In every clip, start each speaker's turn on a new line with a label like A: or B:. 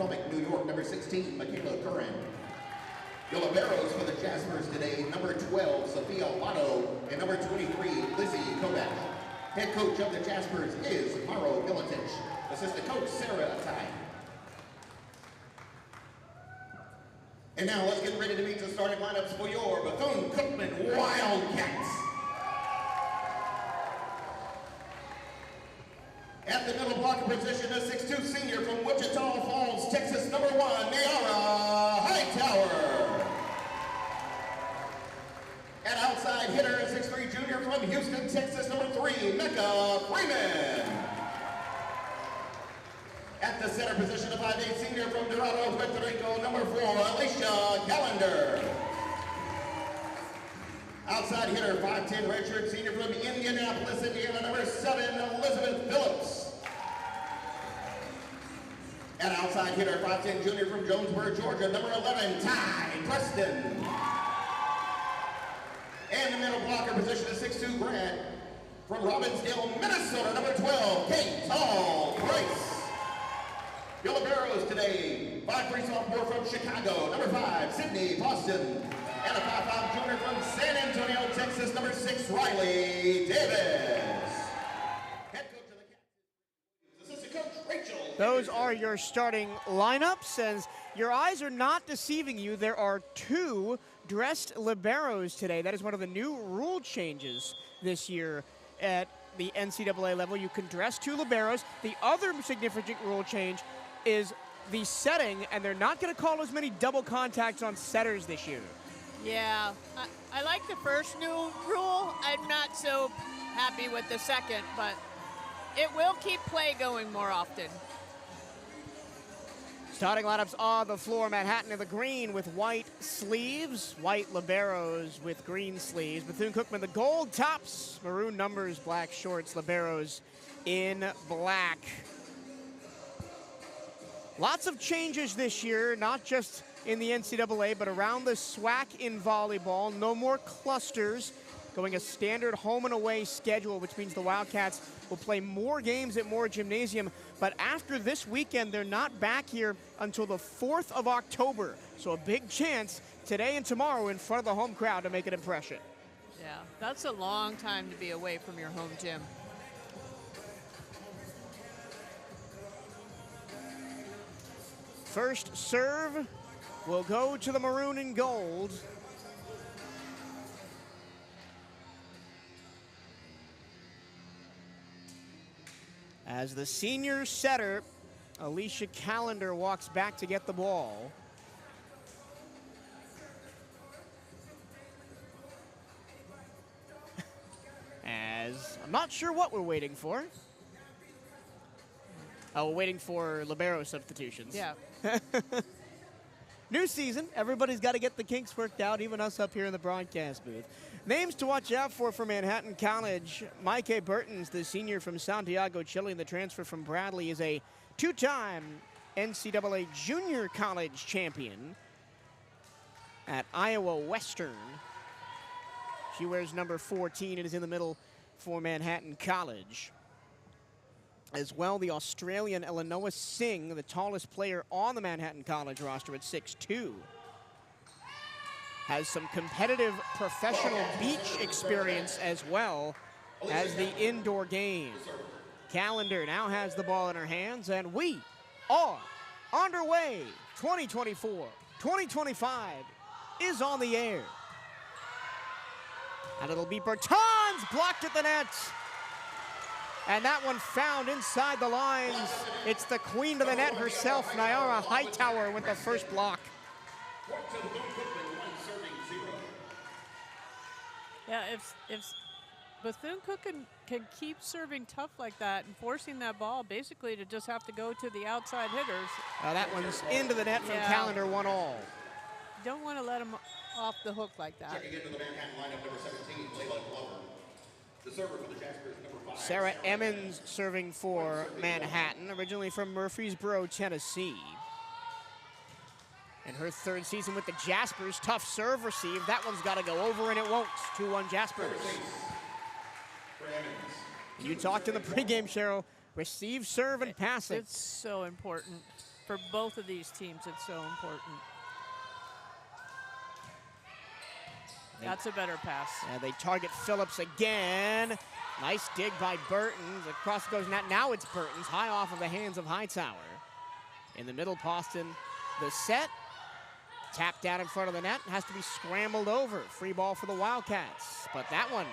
A: New York, number 16, Michaela Curran. Your liberos for the Jaspers today, number 12, Sophia Lotto, and number 23, Lizzie Kovac. Head coach of the Jaspers is Maro Milicic. Assistant coach, Sarah Ty. And now let's get ready to meet the starting lineups for your Bethune-Cookman Wildcats. At the middle blocker position, a 6'2" senior from Wichita Falls, Texas, number 1, Niara Hightower. At outside hitter, a 6'3" junior from Houston, Texas, number 3, Mecca Freeman. At the center position, a 5'8" senior from Dorado, Puerto Rico, number 4, Alicia Callender. Outside hitter, 5'10" redshirt senior from Indianapolis, Indiana, number 7, Elizabeth Phillips. And outside hitter, 5'10" junior from Jonesboro, Georgia, number 11, Ty Preston. And the middle blocker position, a 6'2" grad from Robbinsdale, Minnesota, number 12, Kate Tall Price. Your liberos today, 5'3" sophomore from Chicago, number 5, Sydney Boston. And a 5'5" junior from San Antonio, Texas, number 6, Riley Davis. Head coach of the Cats, assistant coach Rachel.
B: Those are your starting lineups, and your eyes are not deceiving you. There are 2 dressed liberos today. That is one of the new rule changes this year at the NCAA level. You can dress 2 liberos. The other significant rule change is the setting, and they're not going to call as many double contacts on setters this year.
C: Yeah, I like the first new rule. I'm not so happy with the second, but it will keep play going more often.
B: Starting lineups on the floor. Manhattan in the green with white sleeves, white liberos with green sleeves. Bethune-Cookman the gold tops, maroon numbers, black shorts, liberos in black. Lots of changes this year, not just in the NCAA, but around the SWAC in volleyball. No more clusters, going a standard home and away schedule, which means the Wildcats will play more games at Moore Gymnasium. But after this weekend, they're not back here until the 4th of October. So a big chance today and tomorrow in front of the home crowd to make an impression.
C: Yeah, that's a long time to be away from your home gym.
B: First serve will go to the maroon and gold. As the senior setter, Alicia Callender, walks back to get the ball. As I'm not sure what we're waiting for. Oh, we're waiting for libero substitutions.
C: Yeah.
B: New season, everybody's got to get the kinks worked out, even us up here in the broadcast booth. Names to watch out for Manhattan College. Mike Burtons, the senior from Santiago, Chile, the transfer from Bradley, is a 2-time NCAA junior college champion at Iowa Western. She wears number 14 and is in the middle for Manhattan College. As well, the Australian Eleanor Singh, the tallest player on the Manhattan College roster at 6'2". Has some competitive professional beach experience as well as the indoor game. Callender now has the ball in her hands, and we are underway. 2024-2025 is on the air. And it'll be Bertans blocked at the net. And that one found inside the lines. It's the queen of the net herself, Niara Hightower, with the first block.
C: Yeah, if Bethune-Cookman can keep serving tough like that and forcing that ball basically to just have to go to the outside hitters.
B: That one's into the net from Callender, 1-all.
C: You don't want to let them off the hook like that.
A: Checking into the Manhattan lineup, number 17, Layla Glover. The server for the Jaspers, number 5.
B: Sarah Emmons serving for Manhattan, originally from Murfreesboro, Tennessee. In her 3rd season with the Jaspers, tough serve receive. That one's got to go over, and it won't. 2-1 Jaspers. You talked in the pregame, Cheryl. Receive, serve, and passing.
C: It's so important for both of these teams, it's so important. That's a better pass.
B: And they target Phillips again. Nice dig by Burtons. Across goes net. Now it's Burtons, high off of the hands of Hightower. In the middle, Poston, the set. Tapped down in front of the net. Has to be scrambled over. Free ball for the Wildcats. But that one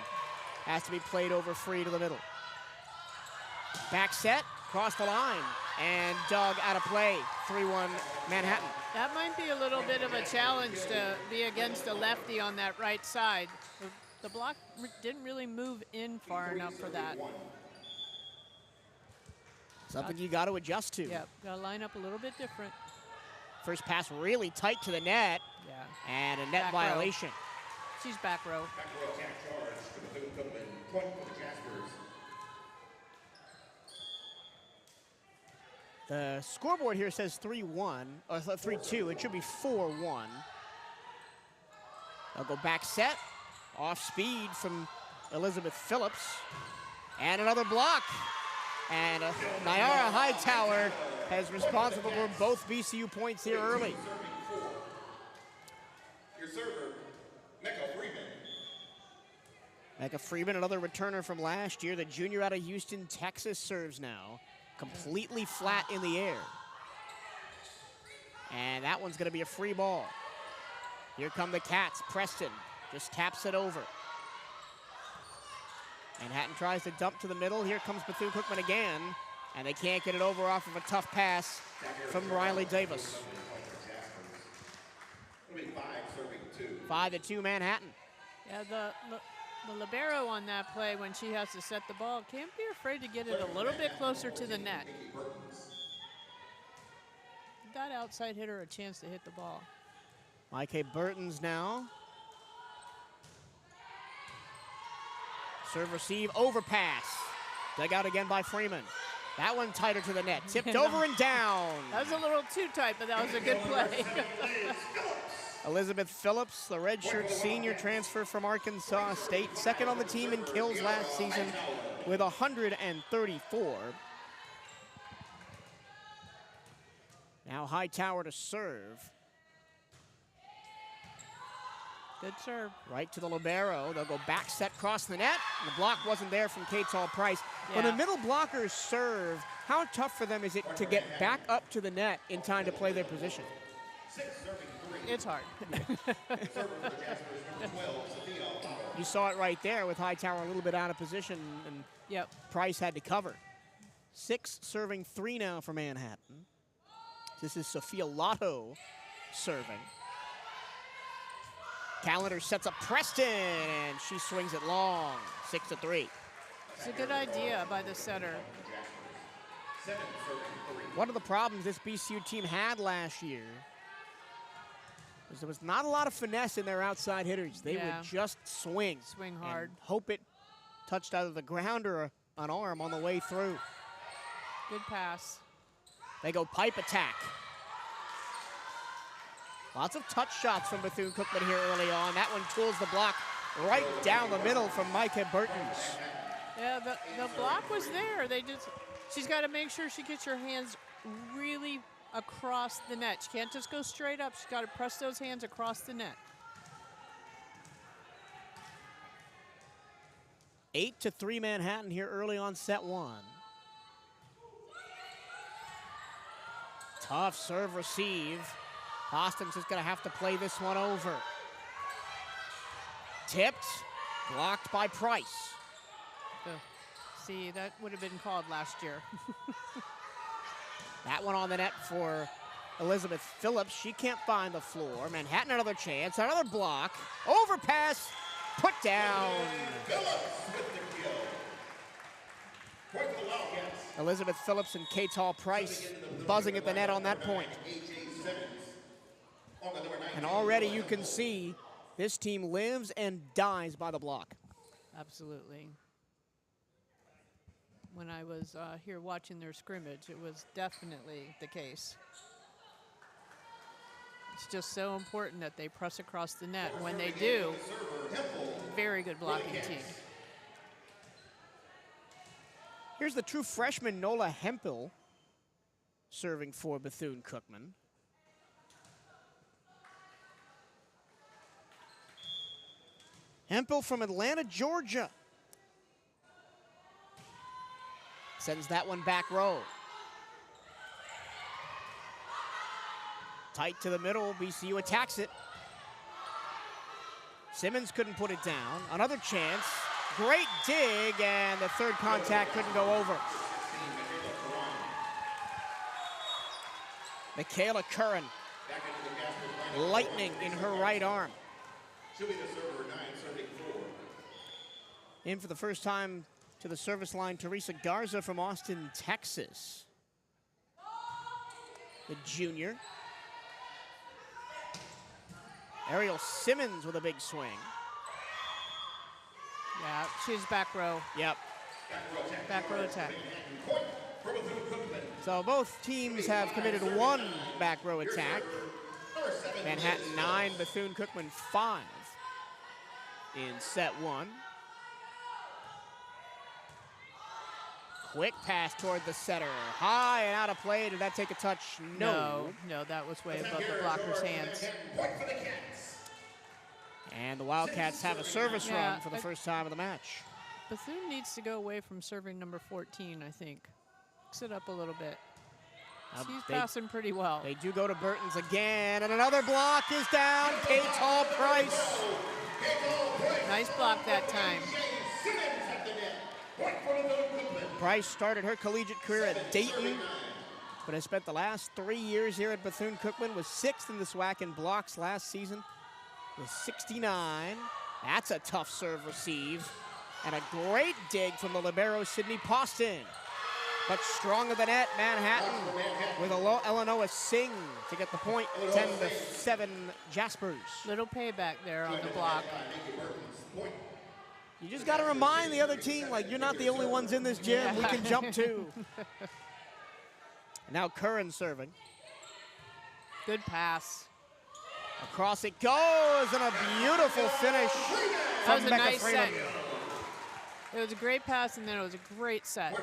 B: has to be played over free to the middle. Back set, cross the line, and dug out of play. 3-1 Manhattan.
C: That might be a little bit of a challenge to be against a lefty on that right side. The block didn't really move in far enough for that.
B: Something you got to adjust to.
C: Yep, got to line up a little bit different.
B: First pass really tight to the net.
C: Yeah.
B: And a net
C: Back
B: violation.
C: Row. She's back row.
A: Back row attack charge to Bethune-Cookman. Point for the Jaspers.
B: The scoreboard here says 3-1, or 3-2. It should be 4-1. They'll go back set. Off speed from Elizabeth Phillips. And another block. And Nyara Hightower is responsible for both BCU points here early.
A: Your server, Mecca Freeman.
B: Mecca Freeman, another returner from last year. The junior out of Houston, Texas, serves now. Completely flat in the air. And that one's going to be a free ball. Here come the Cats. Preston just taps it over. Manhattan tries to dump to the middle. Here comes Bethune-Cookman again. And they can't get it over off of a tough pass from Riley Davis. 5-2 Manhattan.
C: Yeah, the libero on that play, when she has to set the ball, can't be afraid to get it a little bit closer to the net. That outside hitter a chance to hit the ball.
B: Mike Burtons now. Serve, receive, overpass. Dug out again by Freeman. That one tighter to the net. Tipped over and down.
C: That was a little too tight, but that was a good play.
B: Elizabeth Phillips, the redshirt senior transfer from Arkansas State. Second on the team in kills last season with 134. Now Hightower to serve.
C: Good serve.
B: Right to the libero. They'll go back set, cross the net. The block wasn't there from CatEye Price.
C: Yeah.
B: When the middle blockers serve, how tough for them is it to get back up to the net in time to play their position?
C: It's hard.
B: You saw it right there with Hightower a little bit out of position, and
C: Yep.
B: Price had to cover. 6 serving 3 now for Manhattan. This is Sophia Lotto serving. Callender sets up Preston, and she swings it long, 6-3.
C: It's a good idea by the setter.
B: One of the problems this BCU team had last year was there was not a lot of finesse in their outside hitters. They would just swing.
C: Swing hard.
B: And hope it touched either the ground or an arm on the way through.
C: Good pass.
B: They go pipe attack. Lots of touch shots from Bethune-Cookman here early on. That one tools the block right down the middle from Micah Burtons.
C: Yeah, the block was there. She's got to make sure she gets her hands really across the net. She can't just go straight up. She's got to press those hands across the net.
B: 8-3 Manhattan here early on set 1. Tough serve receive. Austin's just going to have to play this one over. Tipped, blocked by Price.
C: See, that would have been called last year.
B: That one on the net for Elizabeth Phillips. She can't find the floor. Manhattan another chance, another block. Overpass, put down. Elizabeth Phillips and CatEye Price buzzing at the net on that point. And already you can see this team lives and dies by the block.
C: Absolutely. When I was here watching their scrimmage, it was definitely the case. It's just so important that they press across the net. When they do, very good blocking team.
B: Here's the true freshman, Nola Hempel. serving for Bethune-Cookman. Hempel from Atlanta, Georgia. Sends that one back row. Tight to the middle, BCU attacks it. Simmons couldn't put it down. Another chance, great dig, and the third contact couldn't go over. Michaela Curran, lightning in her right arm.
A: She'll be the server, 9, serving 4.
B: In for the first time to the service line, Teresa Garza from Austin, Texas. The junior. Ariel Simmons with a big swing.
C: Yeah, she's back row.
B: Yep.
C: Back row attack.
B: So both teams have committed one back row attack. Manhattan 9, Bethune-Cookman 5 in set 1. Quick pass toward the setter. High and out of play. Did that take a touch? No.
C: No, that was way above the blocker's hands.
B: And the Wildcats have a service run for the first time of the match.
C: Bethune needs to go away from serving number 14, I think. Mix it up a little bit. She's passing pretty well.
B: They do go to Burton's again, and another block is down. K-Tall Price.
C: Nice block that time.
B: Price started her collegiate career at Dayton, but has spent the last 3 years here at Bethune-Cookman. Was 6th in the SWAC in blocks last season with 69. That's a tough serve receive. And a great dig from the libero, Sydney Poston. But strong of the net, Manhattan with Illinois Singh to get the point, 10-7 Jaspers.
C: Little payback there on the block.
B: You just got to remind the other team, like, you're not the only ones in this gym. We can jump too. Now Curran serving.
C: Good pass.
B: Across it goes, and a beautiful finish
C: That
B: from
C: was a
B: Becca
C: nice
B: Freeman.
C: set. It was a great pass, and then it was a great set.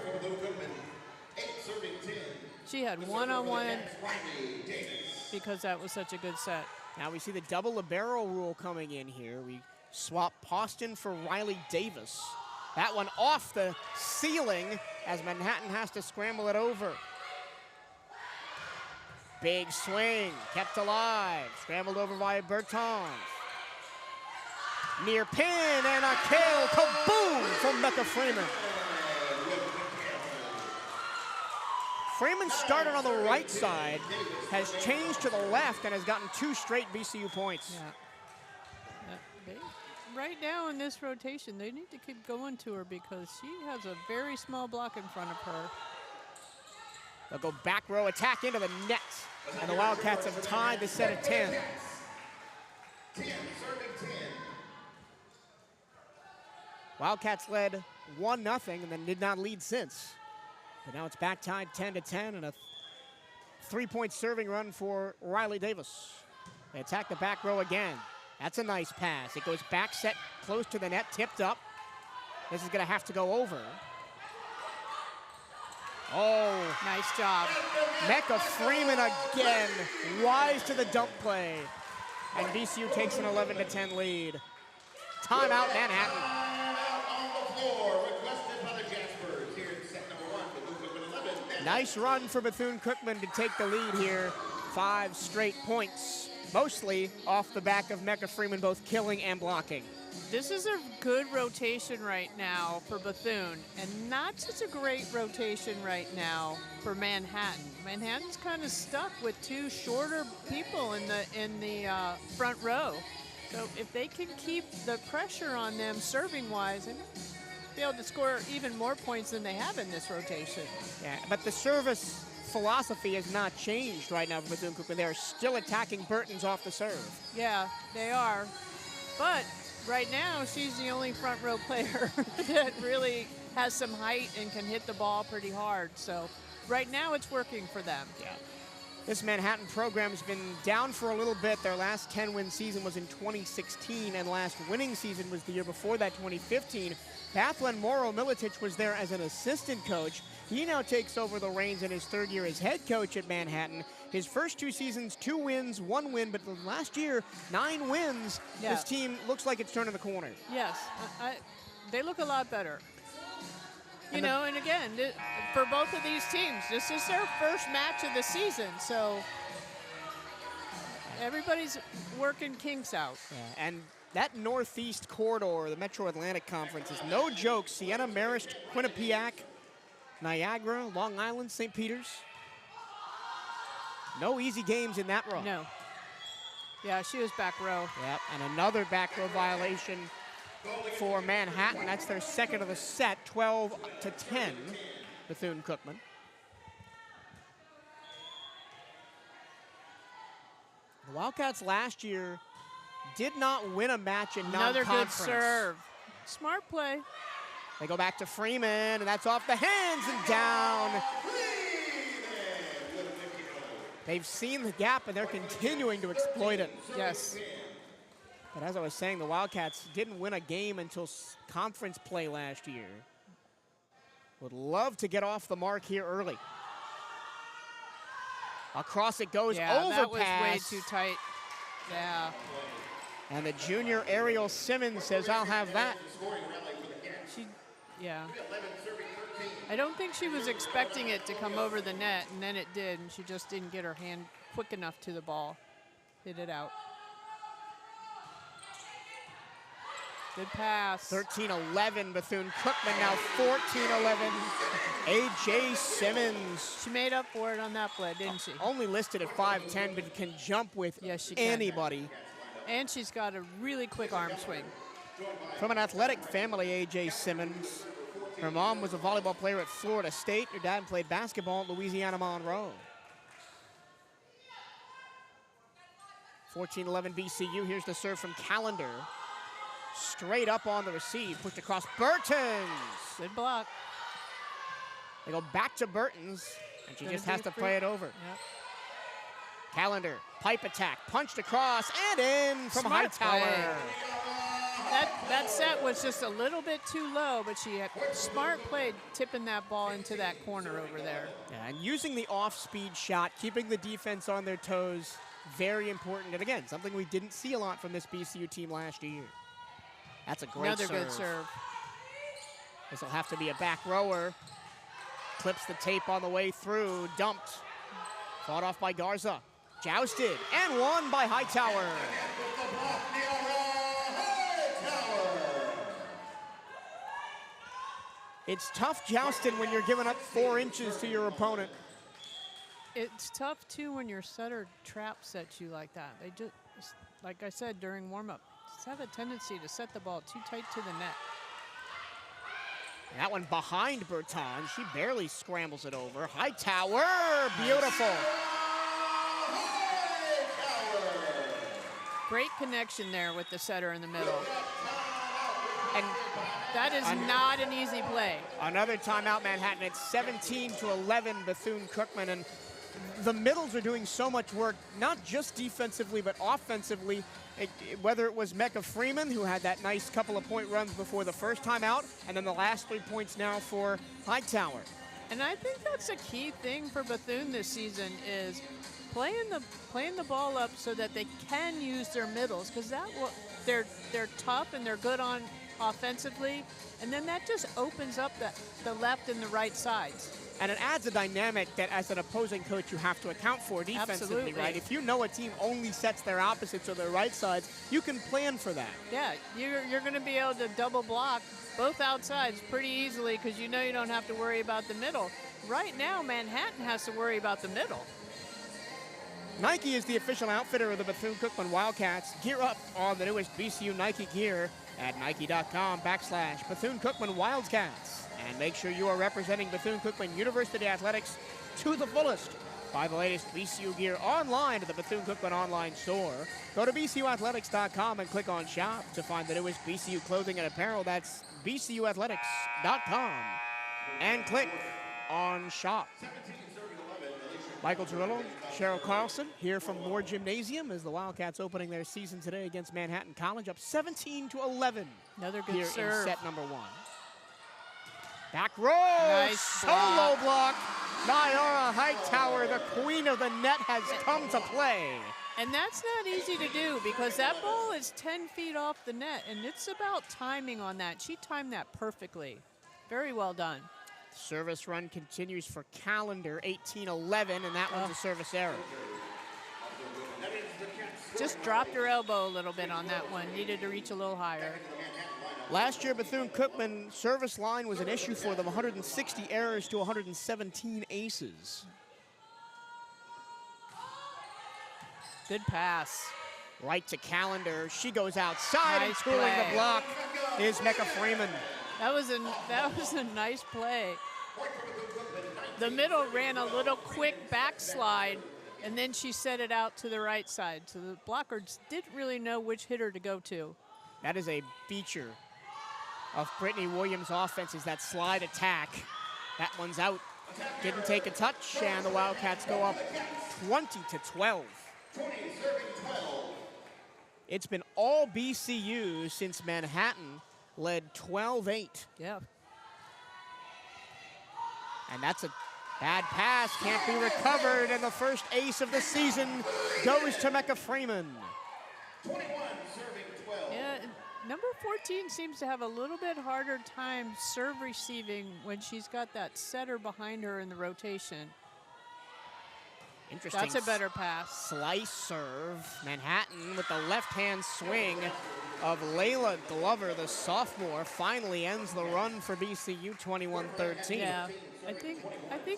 C: She had one-on-one because that was such a good set.
B: Now we see the double libero rule coming in here. We swap Poston for Riley Davis. That one off the ceiling as Manhattan has to scramble it over. Big swing, kept alive, scrambled over by Bertans. Near pin and a KO kaboom from Becca Freeman. Freeman started on the right side, has changed to the left, and has gotten 2 straight BCU points.
C: Yeah. Right now in this rotation, they need to keep going to her because she has a very small block in front of her.
B: They'll go back row attack into the net, and the Wildcats have tied the set at 10.
A: 10, serving 10.
B: Wildcats led 1-0 and then did not lead since. But now it's back tied 10-10 and a 3-point serving run for Riley Davis. They attack the back row again. That's a nice pass. It goes back set close to the net, tipped up. This is gonna have to go over. Oh,
C: Nice job.
B: Mecca Freeman again, wise to the dump play. And BCU takes an 11-10 lead. Timeout, Manhattan.
A: On the floor, requested by the Jaspers here in set number 1. Bethune-Cookman 11.
B: Nice run for Bethune-Cookman to take the lead here. 5 straight points, mostly off the back of Mecca Freeman, both killing and blocking.
C: This is a good rotation right now for Bethune, and not such a great rotation right now for Manhattan. Manhattan's kind of stuck with 2 shorter people in the front row. So if they can keep the pressure on them serving-wise, and be able to score even more points than they have in this rotation.
B: Yeah, but the service philosophy has not changed right now for Bethune-Cookman. They're still attacking Burton's off the serve.
C: Yeah, they are. But right now, she's the only front row player that really has some height and can hit the ball pretty hard. So right now, it's working for them.
B: Yeah. This Manhattan program has been down for a little bit. Their last 10-win season was in 2016, and last winning season was the year before that, 2015. Bathlin Moro Militic was there as an assistant coach. He now takes over the reins in his third year as head coach at Manhattan. His first 2 seasons, 2 wins, 1 win, but the last year, 9 wins.
C: Yeah.
B: This team looks like it's turning the corner.
C: Yes, they look a lot better. You know, and again, for both of these teams, this is their first match of the season, so everybody's working kinks out.
B: Yeah, and that Northeast corridor, the Metro Atlantic Conference, is no joke. Siena, Marist, Quinnipiac, Niagara, Long Island, St. Peters. No easy games in that row.
C: No. Yeah, she was back row.
B: Yep, and another back row violation for Manhattan. That's their second of the set, 12-10, Bethune-Cookman. The Wildcats last year did not win a match in non-conference.
C: Another good serve. Smart play.
B: They go back to Freeman, and that's off the hands and down. They've seen the gap, and they're continuing to exploit it.
C: Yes.
B: But as I was saying, the Wildcats didn't win a game until conference play last year. Would love to get off the mark here early. Across it goes, overpass.
C: That was way too tight. Yeah.
B: And the junior Ariel Simmons says, I'll have that.
C: Yeah. I don't think she was expecting it to come over the net, and then it did, and she just didn't get her hand quick enough to the ball. Hit it out. Good pass.
B: 13-11, Bethune-Cookman now 14-11. A.J. Simmons.
C: She made up for it on that play, didn't she?
B: Only listed at 5'10", but can jump with anybody.
C: And she's got a really quick arm swing.
B: From an athletic family, A.J. Simmons. Her mom was a volleyball player at Florida State. Her dad played basketball at Louisiana Monroe. 14-11 BCU. Here's the serve from Callender. Straight up on the receive, pushed across Burtons.
C: Good block.
B: They go back to Burtons, and she just has to play it over.
C: Yep.
B: Callender, pipe attack, punched across and in from Hightower.
C: That set was just a little bit too low, but she had smart play tipping that ball into that corner over there.
B: Yeah, and using the off-speed shot, keeping the defense on their toes, very important. And again, something we didn't see a lot from this BCU team last year. That's a great serve.
C: Another good serve.
B: This will have to be a back rower. Clips the tape on the way through, dumped. Fought off by Garza. Jousted and won by Hightower. It's tough jousting when you're giving up 4 inches to your opponent.
C: It's tough too when your setter trap sets you like that. They just, like I said during warm-up, just have a tendency to set the ball too tight to the net.
B: That one behind Berton. She barely scrambles it over. Hightower, beautiful.
C: Great connection there with the setter in the middle.
B: And
C: that is not an easy play.
B: Another timeout, Manhattan. It's 17-11, Bethune-Cookman. And the middles are doing so much work, not just defensively, but offensively. Whether it was Mecca Freeman, who had that nice couple of point runs before the first time out, and then the last 3 points now for Hightower.
C: And I think that's a key thing for Bethune this season is playing the ball up so that they can use their middles, because they're tough and they're good on offensively, and then that just opens up the left and the right sides.
B: And it adds a dynamic that as an opposing coach you have to account for defensively,
C: Absolutely.
B: right? If you know a team only sets their opposites or their right sides, you can plan for that.
C: Yeah, you're going to be able to double block both outsides pretty easily because you know you don't have to worry about the middle. Right now, Manhattan has to worry about the middle.
B: Nike is the official outfitter of the Bethune-Cookman Wildcats. Gear up on the newest BCU Nike gear at nike.com/Bethune-Cookman Wildcats. And make sure you are representing Bethune-Cookman University Athletics to the fullest. Buy the latest BCU gear online at the Bethune-Cookman online store. Go to bcuathletics.com and click on shop to find the newest BCU clothing and apparel. That's bcuathletics.com and click on shop. Michael Girillo, Cheryl Carlson here from Moore Gymnasium as the Wildcats opening their season today against Manhattan College, up 17-11.
C: Another good
B: here
C: serve.
B: In set number 1. Back row,
C: Nice
B: solo block. Nyara Hightower, the queen of the net, has come to play.
C: And that's not easy to do because that ball is 10 feet off the net, and it's about timing on that. She timed that perfectly. Very well done.
B: Service run continues for Calendar, 18-11, and that one's a service error.
C: Just dropped her elbow a little bit on that one. Needed to reach a little higher.
B: Last year, Bethune-Cookman service line was an issue for them, 160 errors to 117 aces.
C: Good pass.
B: Right to Calendar. She goes outside,
C: Nice
B: and tooling
C: play.
B: the block is Mecca Freeman.
C: That was a nice play. The middle ran a little quick backslide, and then she set it out to the right side. So the blockers didn't really know which hitter to go to.
B: That is a feature of Brittany Williams' offense, is that slide attack. That one's out. Didn't take a touch, and the Wildcats go up 20-12. It's been all BCU since Manhattan led 12-8.
C: Yeah.
B: And that's a bad pass, can't be recovered, and the first ace of the season goes to Mecca Freeman.
A: 21 serving 12.
C: Yeah, number 14 seems to have a little bit harder time serve receiving when she's got that setter behind her in the rotation.
B: Interesting.
C: That's a better pass.
B: Slice serve. Manhattan with the left-hand swing of Layla Glover, the sophomore, finally ends the run for BCU, 21-13.
C: Yeah, I think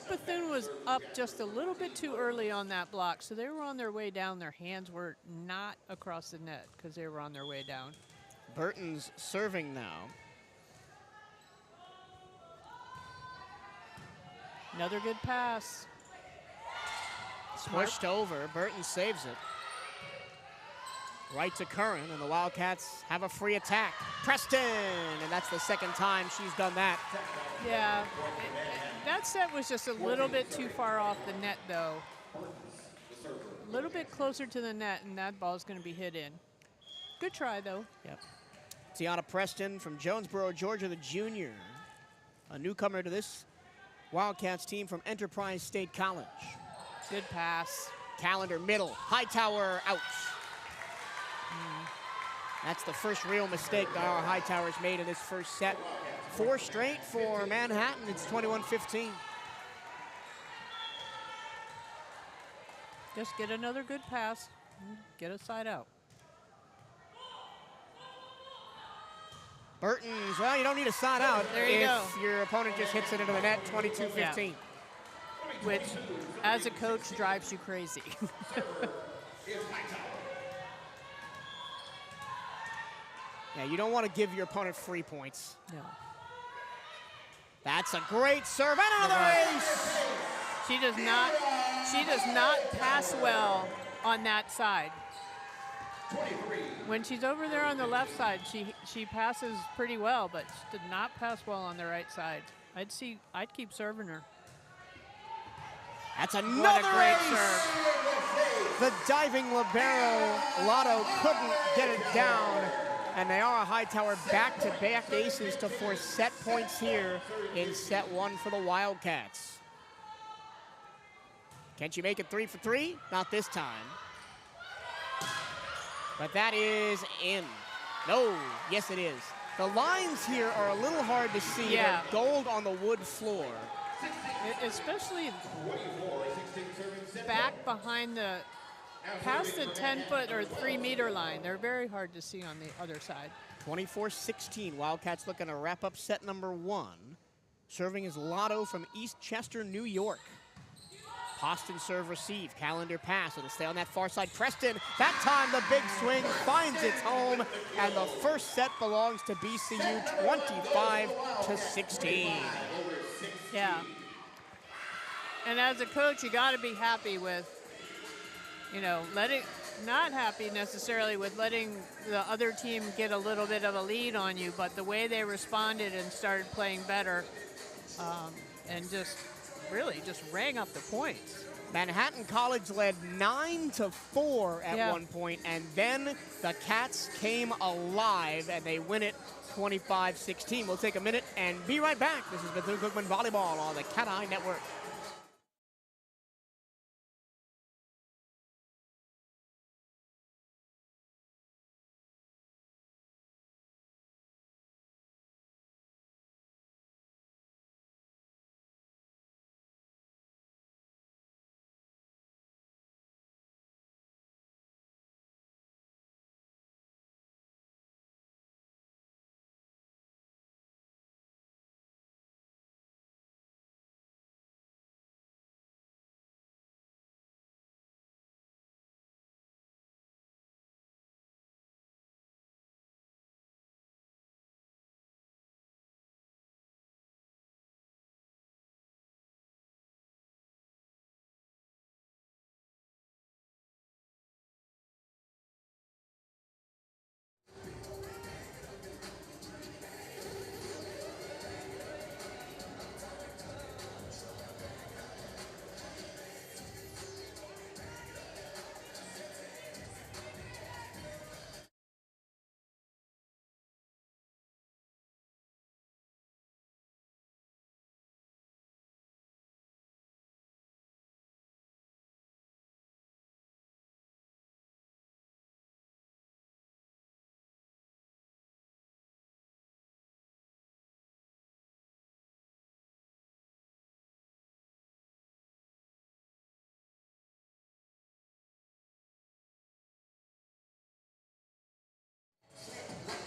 C: Bethune was up just a little bit too early on that block, so they were on their way down. Their hands were not across the net because they were on their way down.
B: Burton's serving now.
C: Another good pass.
B: Pushed over, Burton saves it. Right to Curran, and the Wildcats have a free attack. Preston, and that's the second time she's done that.
C: Yeah, that set was just a little bit too far off the net, though. A little bit closer to the net, and that ball's going to be hit in. Good try, though.
B: Yep. Tiana Preston from Jonesboro, Georgia, the junior. A newcomer to this Wildcats team from Enterprise State College.
C: Good pass.
B: Calendar middle, Hightower out. That's the first real mistake our Hightower's made in this first set. 4 straight for Manhattan, it's 21-15.
C: Just get another good pass. Get a side out.
B: Burton's, well, you don't need a side out
C: There you
B: if your opponent just hits it into the net, 22-15.
C: Yeah. Which, as a coach, drives you crazy.
B: Yeah, you don't want to give your opponent free points.
C: No.
B: That's a great serve, and another ace!
C: She does not pass well on that side. When she's over there on the left side, she passes pretty well, but she did not pass well on the right side. I'd keep serving her.
B: That's another
C: What a great
B: ace!
C: serve.
B: The diving libero, Lotto, couldn't get it down. And Nyara Hightower back-to-back aces to force set points here in set 1 for the Wildcats. Can she make it 3 for 3? Not this time. But that is in. No, yes it is. The lines here are a little hard to see.
C: Yeah.
B: They're gold on the wood floor.
C: Especially back behind past the 10-foot or 3-meter line. They're very hard to see on the other side.
B: 24-16, Wildcats looking to wrap up set number 1. Serving is Lotto from East Chester, New York. Poston serve receive, Calendar pass, it'll stay on that far side. Preston, that time the big swing finds its home, and the first set belongs to BCU, 25-16.
C: Yeah. And as a coach, you got to be happy with, not happy necessarily with letting the other team get a little bit of a lead on you, but the way they responded and started playing better and just really just rang up the points.
B: Manhattan College led 9-4 at one point, and then the Cats came alive, and they win it 25-16. We'll take a minute and be right back. This is Bethune-Cookman Volleyball on the CatEye Network.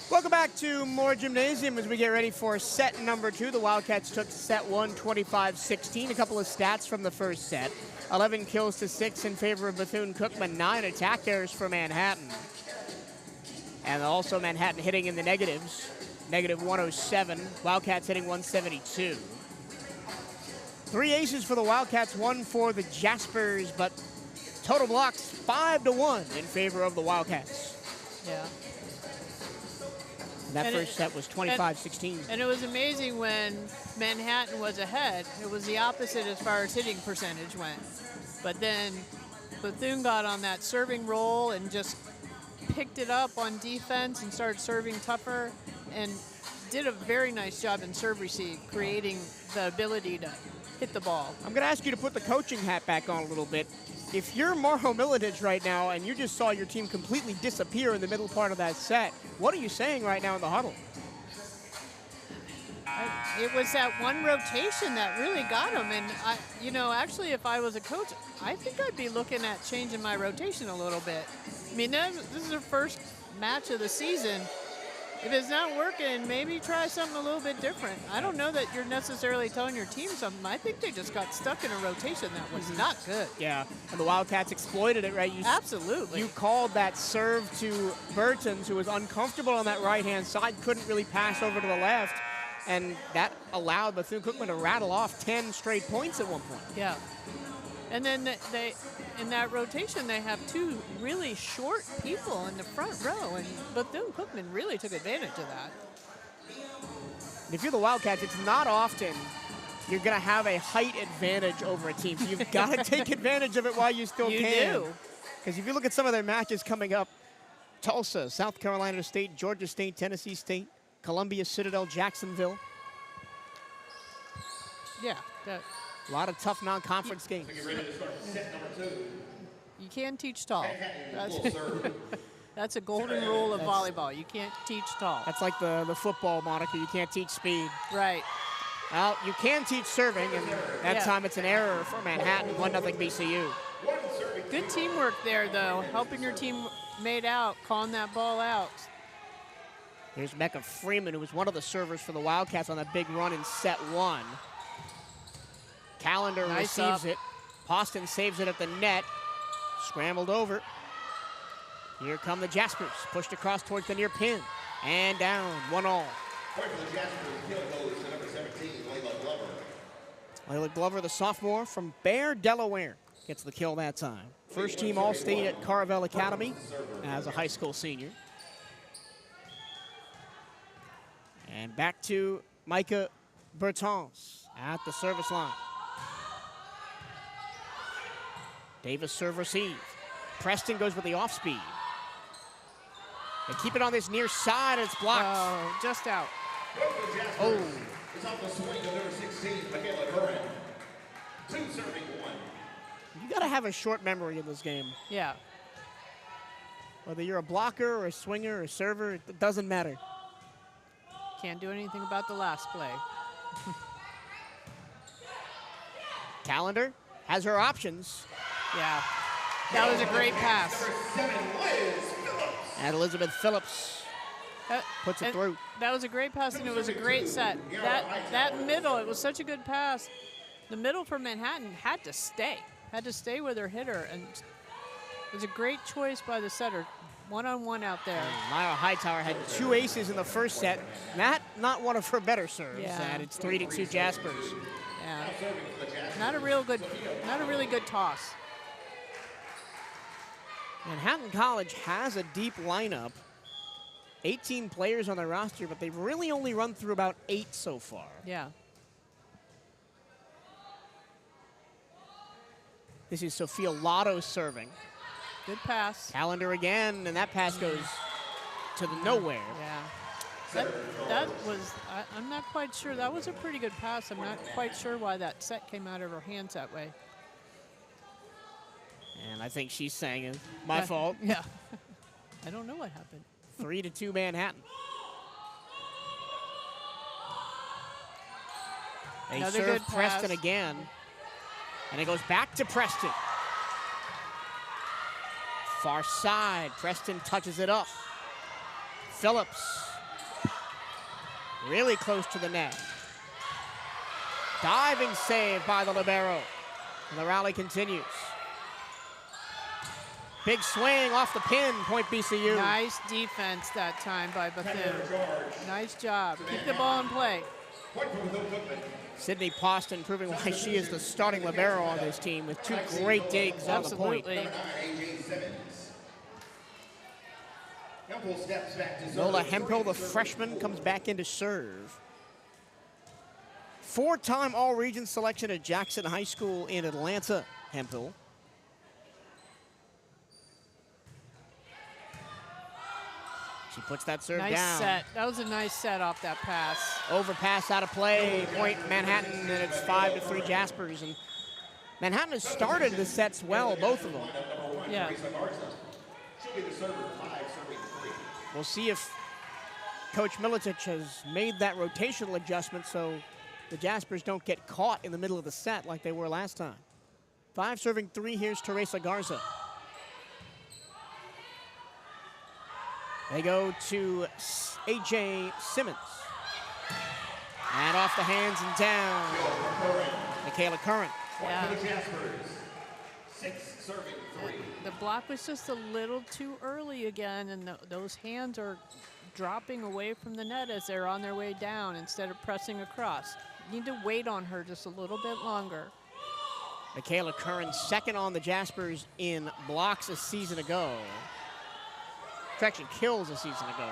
B: Welcome back to more gymnasium as we get ready for set number 2. The Wildcats took set 1, 25-16. A couple of stats from the first set. 11 kills to 6 in favor of Bethune-Cookman. 9 attack errors for Manhattan. And also Manhattan hitting in the negatives. Negative 107. Wildcats hitting 172. 3 aces for the Wildcats, 1 for the Jaspers, but total blocks 5-1 in favor of the Wildcats.
C: Yeah.
B: That first set was 25-16.
C: And it was amazing when Manhattan was ahead. It was the opposite as far as hitting percentage went. But then Bethune got on that serving roll and just picked it up on defense and started serving tougher and did a very nice job in serve receive, creating the ability to hit the ball.
B: I'm going to ask you to put the coaching hat back on a little bit. If you're Marho Milicic right now and you just saw your team completely disappear in the middle part of that set, what are you saying right now in the huddle?
C: It was that one rotation that really got him. And, actually, if I was a coach, I think I'd be looking at changing my rotation a little bit. I mean, this is their first match of the season. If it's not working, maybe try something a little bit different. I don't know that you're necessarily telling your team something. I think they just got stuck in a rotation that was not good.
B: Yeah, and the Wildcats exploited it, right?
C: Absolutely.
B: You called that serve to Burtons, who was uncomfortable on that right-hand side, couldn't really pass over to the left, and that allowed Bethune-Cookman to rattle off 10 straight points at one point.
C: Yeah. And then in that rotation, they have 2 really short people in the front row, and Bethune-Cookman really took advantage of that.
B: And if you're the Wildcats, it's not often you're going to have a height advantage over a team. So you've got to take advantage of it while you still can.
C: You do.
B: Because if you look at some of their matches coming up, Tulsa, South Carolina State, Georgia State, Tennessee State, Columbia, Citadel, Jacksonville.
C: Yeah.
B: A lot of tough non-conference games.
C: You can teach tall. That's a golden rule of volleyball. You can't teach tall.
B: That's like the football moniker. You can't teach speed.
C: Right.
B: Well, you can teach serving, and that time it's an error for Manhattan, 1-0 BCU.
C: Good teamwork there, though, helping your team mate out, calling that ball out.
B: Here's Mecca Freeman, who was one of the servers for the Wildcats on that big run in set 1. Callender receives it. Poston saves it at the net. Scrambled over. Here come the Jaspers. Pushed across towards the near pin. And down, 1-all. Layla Glover, the sophomore from Bear, Delaware, gets the kill that time. First team All-State at Carvel Academy as a high school senior. And back to Micah Bertans at the service line. Davis serve receive. Preston goes with the off speed. They keep it on this near side, and it's blocked.
C: Oh, just out.
B: Oh.
A: It's off the swing of number 16, Michaela Curran. 2 serving 1.
B: You got to have a short memory in this game.
C: Yeah.
B: Whether you're a blocker or a swinger or a server, it doesn't matter.
C: Can't do anything about the last play.
B: Calendar has her options.
C: Yeah. That was a great pass.
A: Number 7, Liz Phillips.
B: And Elizabeth Phillips puts it
C: And
B: through.
C: That was a great pass, and it was a great set. That middle, it was such a good pass. The middle for Manhattan had to stay with her hitter, and it was a great choice by the setter. One-on-one out there.
B: Myra Hightower had 2 aces in the first set. Not one of her better serves.
C: Yeah.
B: And it's 3-2 Jaspers.
C: Yeah. Not a really good toss.
B: Manhattan College has a deep lineup. 18 players on their roster, but they've really only run through about 8 so far.
C: Yeah.
B: This is Sophia Lotto serving.
C: Good pass.
B: Calendar again, and that pass goes to the nowhere.
C: Yeah. That was, I'm not quite sure. That was a pretty good pass. I'm not quite sure why that set came out of her hands that way.
B: And I think she's saying it's my fault.
C: Yeah. I don't know what happened.
B: 3-2 Manhattan. They
C: Another
B: serve
C: good
B: Preston
C: pass.
B: again. And it goes back to Preston. Far side, Preston touches it up. Phillips, really close to the net. Diving save by the libero. And the rally continues. Big swing off the pin, point BCU.
C: Nice defense that time by Bethune. Nice job. Keep the ball in play.
B: Sydney Poston proving why she is the starting libero on this team with 2 great digs on the point.
C: Absolutely.
B: Nola Hempel, the freshman, comes back in to serve. 4-time All-Region selection at Jackson High School in Atlanta, Hempel. She puts that serve down.
C: Nice set. That was a nice set off that pass.
B: Overpass out of play, point Manhattan, and it's 5-3 Jaspers. And Manhattan has started the sets well, both of them.
C: Yeah.
B: We'll see if Coach Milicic has made that rotational adjustment so the Jaspers don't get caught in the middle of the set like they were last time. 5 serving 3, here's Teresa Garza. They go to A.J. Simmons. And off the hands and down. Michaela Curran.
C: Yeah.
A: 6 serving 3.
C: The block was just a little too early again, and those hands are dropping away from the net as they're on their way down instead of pressing across. You need to wait on her just a little bit longer.
B: Michaela Curran, second on the Jaspers in blocks a season ago. Actually kills a season ago.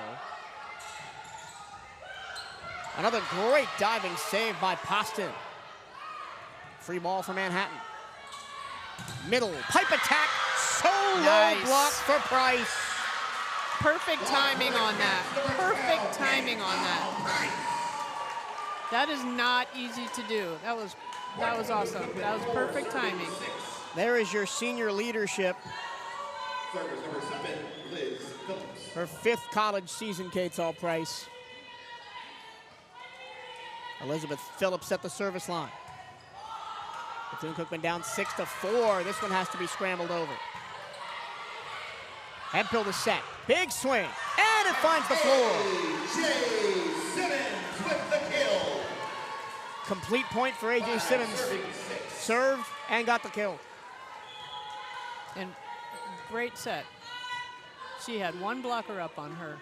B: Another great diving save by Poston. Free ball for Manhattan. Middle, pipe attack, solo
C: Nice.
B: block for Price.
C: Perfect timing on that. Perfect timing on that. That is not easy to do. That was awesome. That was perfect timing.
B: There is your senior leadership.
A: Servers number 7, Liz Phillips.
B: Her 5th college season, Kate's All Price. Elizabeth Phillips at the service line. Bethune-Cookman down 6-4. This one has to be scrambled over. Hempel to set. Big swing. And it finds the floor.
A: A.J. Simmons with the kill.
B: Complete point for A.J. Simmons. Served and got the kill.
C: And great set. She had 1 blocker up on her.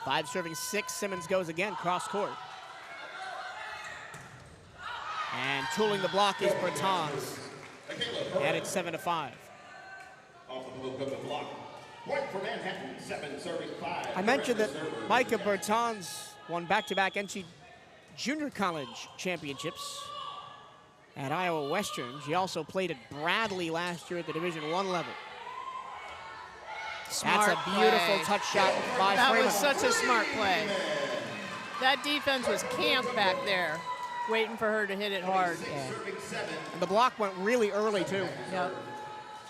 B: 5 serving 6. Simmons goes again, cross court. And tooling the block is Bertans. And it's 7-5.
A: Off the Bethune-Cookman block. Point for Manhattan, 7 serving 5.
B: I mentioned that Micah Bertans won back-to-back NC Junior College championships at Iowa Western. She also played at Bradley last year at the Division I level.
C: Smart
B: That's a beautiful
C: play.
B: touch shot by
C: That
B: Freeman.
C: was such a smart play. That defense was camped back there, waiting for her to hit it hard.
B: Yeah. And the block went really early, too.
C: Yep.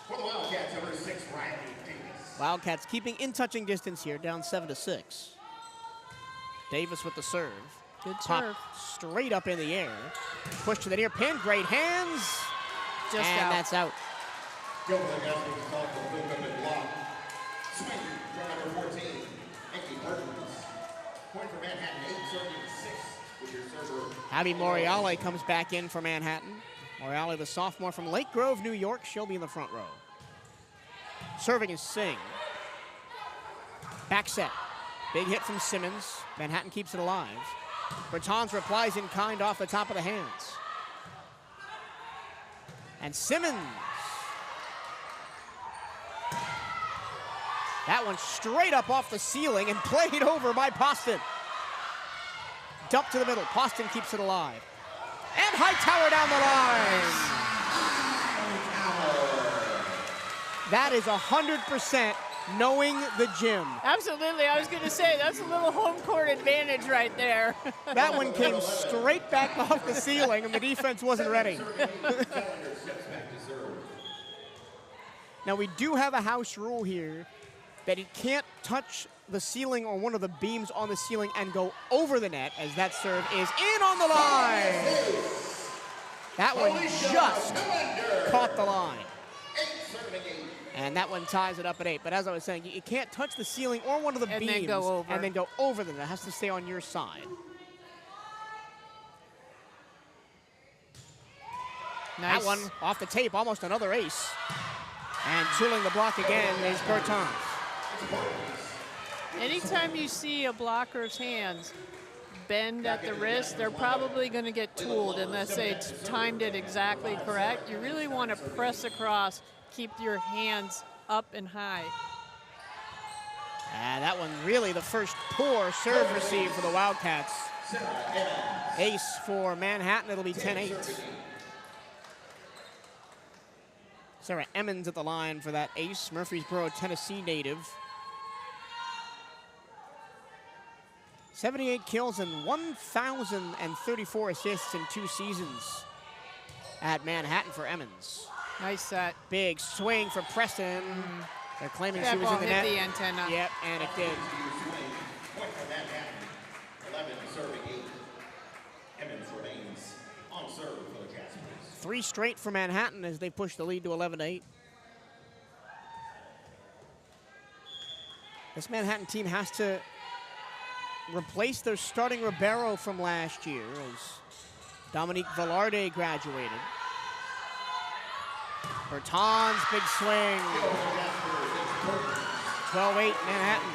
A: For the Wildcats, number 6, Riley Davis.
B: Wildcats keeping in touching distance here, down 7-6. Davis with the serve.
C: Good
B: Pop
C: serve.
B: straight up in the air. Push to the near pin. Great hands.
C: Just
B: and
C: out.
B: that's out.
A: Go for the guys who's called for Bethune-Cookman block. Swing from number 14, Nikki Perkins. Point for Manhattan, 8, serving 6 with your server.
B: Abby Moriale comes back in for Manhattan. Moriale, the sophomore from Lake Grove, New York. She'll be in the front row. Serving is Singh. Back set. Big hit from Simmons. Manhattan keeps it alive. Bertans replies in kind off the top of the hands. And Simmons. That one straight up off the ceiling and played over by Poston. Dump to the middle. Poston keeps it alive. And Hightower down the line. That is 100% knowing the gym.
C: Absolutely. I was going to say, that's a little home court advantage right there.
B: That one came straight back off the ceiling, and the defense wasn't ready. Now, we do have a house rule here that he can't touch the ceiling or one of the beams on the ceiling and go over the net, as that serve is in on the line. That one just caught the line. And that one ties it up at 8. But as I was saying, you can't touch the ceiling or one of the beams
C: then go over.
B: and then go over the net. It has to stay on your side.
C: Nice.
B: That one off the tape, almost another ace. And tooling the block again is Bertans.
C: Anytime you see a blocker's hands bend at the wrist, they're probably going to get tooled unless they timed it exactly correct. You really want to press across, keep your hands up and high.
B: And that one really the first poor serve receive for the Wildcats. Ace for Manhattan, it'll be 10-8. Sarah Emmons at the line for that ace, Murfreesboro, Tennessee native. 78 kills and 1,034 assists in 2 seasons at Manhattan for Emmons.
C: Nice set.
B: Big swing for Preston. They're claiming she
C: That
B: was
C: ball
B: in the
C: hit
B: net.
C: the antenna.
B: Yep, and it did.
A: Point for Manhattan, 11 serving 8. Emmons remains on serve for the Jaspers.
B: 3 straight for Manhattan as they push the lead to 11-8. This Manhattan team has to replace their starting Ribeiro from last year as Dominique Velarde graduated. Bertans, big swing. 12-8 Manhattan.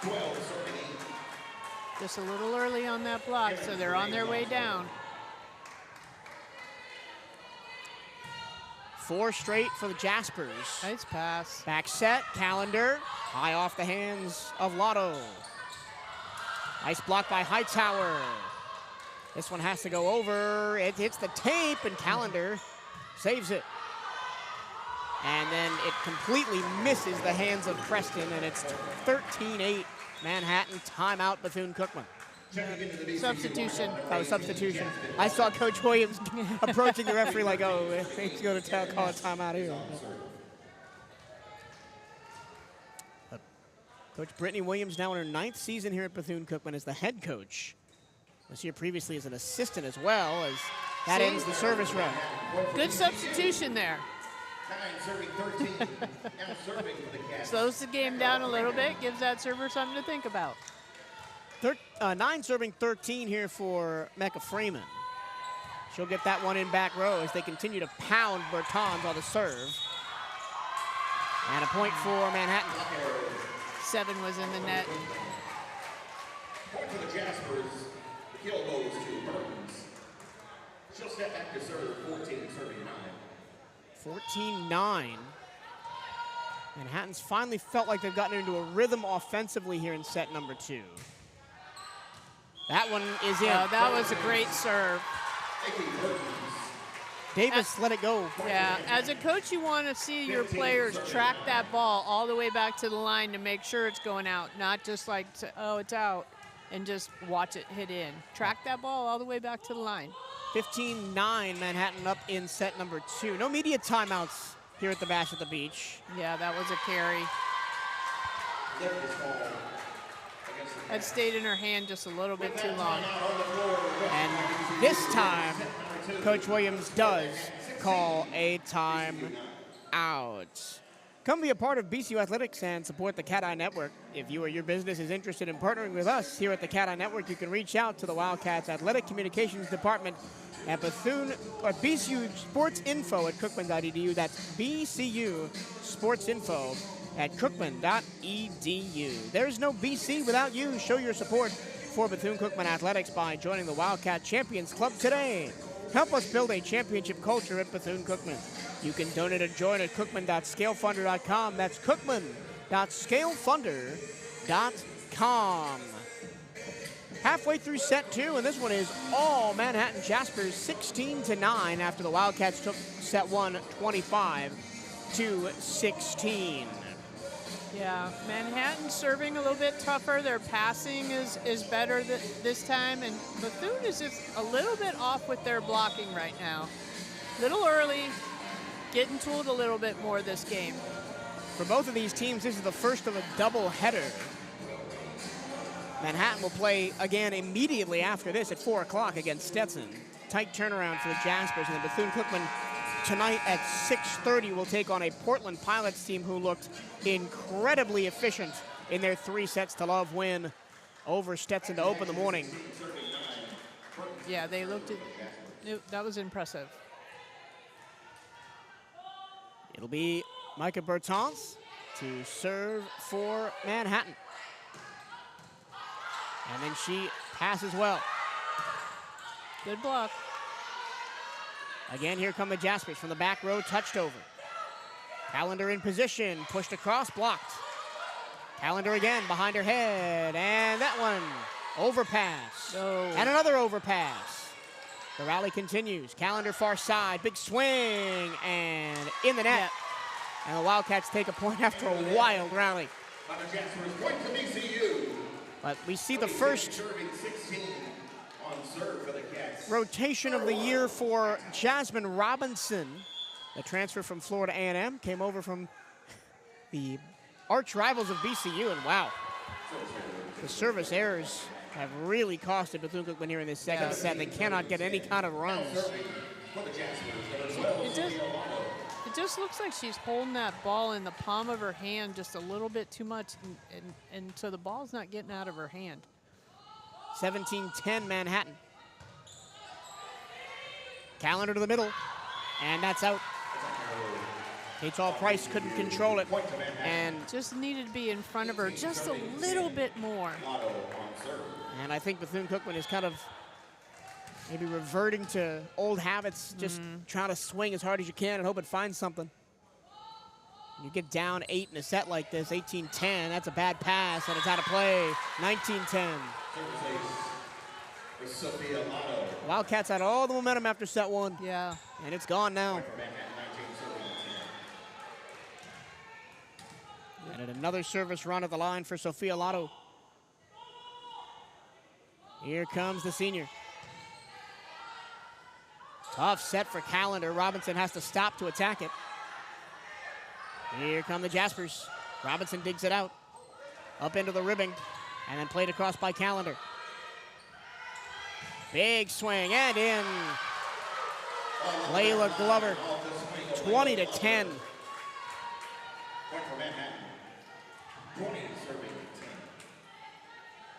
A: 12 serving 8.
C: Just a little early on that block, so they're on their way down.
B: 4 straight for the Jaspers.
C: Nice pass.
B: Back set, Calendar, high off the hands of Lotto. Nice block by Hightower. This one has to go over. It hits the tape, and Calendar saves it. And then it completely misses the hands of Preston, and it's 13-8 Manhattan. Timeout Bethune-Cookman.
C: Substitution.
B: Oh, substitution. I saw Coach Williams approaching the referee like, oh, he's going to call a timeout here. Coach Brittany Williams now in her 9th season here at Bethune-Cookman as the head coach. This year previously as an assistant as well, as that ends the service run.
C: Good substitution there.
A: 9 serving 13. Now serving for the Cats.
C: Slows the game down a little bit, gives that server something to think about.
B: 9 serving 13 here for Mecca Freeman. She'll get that one in back row as they continue to pound Bertans on the serve. And a point for Manhattan.
C: 7 was in the net.
A: Point for the Jaspers. The kill goes to Burns. She'll step back to serve 14 serving 9.
B: 14-9. Manhattan's finally felt like they've gotten into a rhythm offensively here in set number 2. That one is in.
C: That was a great serve.
B: Davis let it go.
C: Yeah, as a coach, you want to see your players track that ball all the way back to the line to make sure it's going out, not just like, oh, it's out, and just watch it hit in. Track that ball all the way back to the line.
B: 15-9, Manhattan up in set number 2. No media timeouts here at the Bash at the Beach.
C: Yeah, that was a carry. That stayed in her hand just a little bit too long.
B: And this time, Coach Williams does call a timeout. Come be a part of BCU Athletics and support the CatEye Network. If you or your business is interested in partnering with us here at the CatEye Network, you can reach out to the Wildcats Athletic Communications Department at BCU Sports Info at Cookman.edu. That's BCU Sports Info at Cookman.edu. There's no BC without you. Show your support for Bethune-Cookman Athletics by joining the Wildcat Champions Club today. Help us build a championship culture at Bethune-Cookman. You can donate and join at Cookman.scalefunder.com. That's Cookman.scalefunder.com. Halfway through set 2, and this one is all Manhattan Jaspers, 16-9 after the Wildcats took set 1, 25-16.
C: Yeah, Manhattan serving a little bit tougher. Their passing is better this time, and Bethune is just a little bit off with their blocking right now. Little early, getting tooled a little bit more this game.
B: For both of these teams, this is the first of a doubleheader. Manhattan will play again immediately after this at 4 o'clock against Stetson. Tight turnaround for the Jaspers, and the Bethune-Cookman tonight at 6:30 will take on a Portland Pilots team who looked incredibly efficient in their 3-sets-to-love win over Stetson to open the morning.
C: Yeah, they looked at that was impressive.
B: It'll be Micah Bertans to serve for Manhattan. And then she passes well.
C: Good block.
B: Again, here come the Jaspers from the back row, touched over. Callender in position, pushed across, blocked. Callender again, behind her head, and that one, overpass.
C: Oh.
B: And another overpass. The rally continues. Callender far side, big swing, and in the net.
C: Yep.
B: And the Wildcats take a point after a wild rally. But we see the first rotation of the year for Jasmine Robinson. The transfer from Florida A&M came over from the arch rivals of BCU, and wow, the service errors have really costed Bethune-Cookman here in this second set. They cannot get any kind of runs.
C: It just looks like she's holding that ball in the palm of her hand just a little bit too much, and so the ball's not getting out of her hand.
B: 17-10 Manhattan. Callender to the middle, and that's out. H.L. Price couldn't control it, and
C: just needed to be in front of her just a little bit more.
B: And I think Bethune-Cookman is kind of maybe reverting to old habits, just trying to swing as hard as you can and hope it finds something. You get down 8 in a set like this, 18-10, that's a bad pass, and it's out of play, 19-10. Wildcats had all the momentum after set 1.
C: Yeah.
B: And it's gone now. And another service run at the line for Sophia Lotto. Here comes the senior. Tough set for Callender. Robinson has to stop to attack it. Here come the Jaspers. Robinson digs it out. Up into the ribbing. And then played across by Callender. Big swing and in. Layla Glover, 20-10.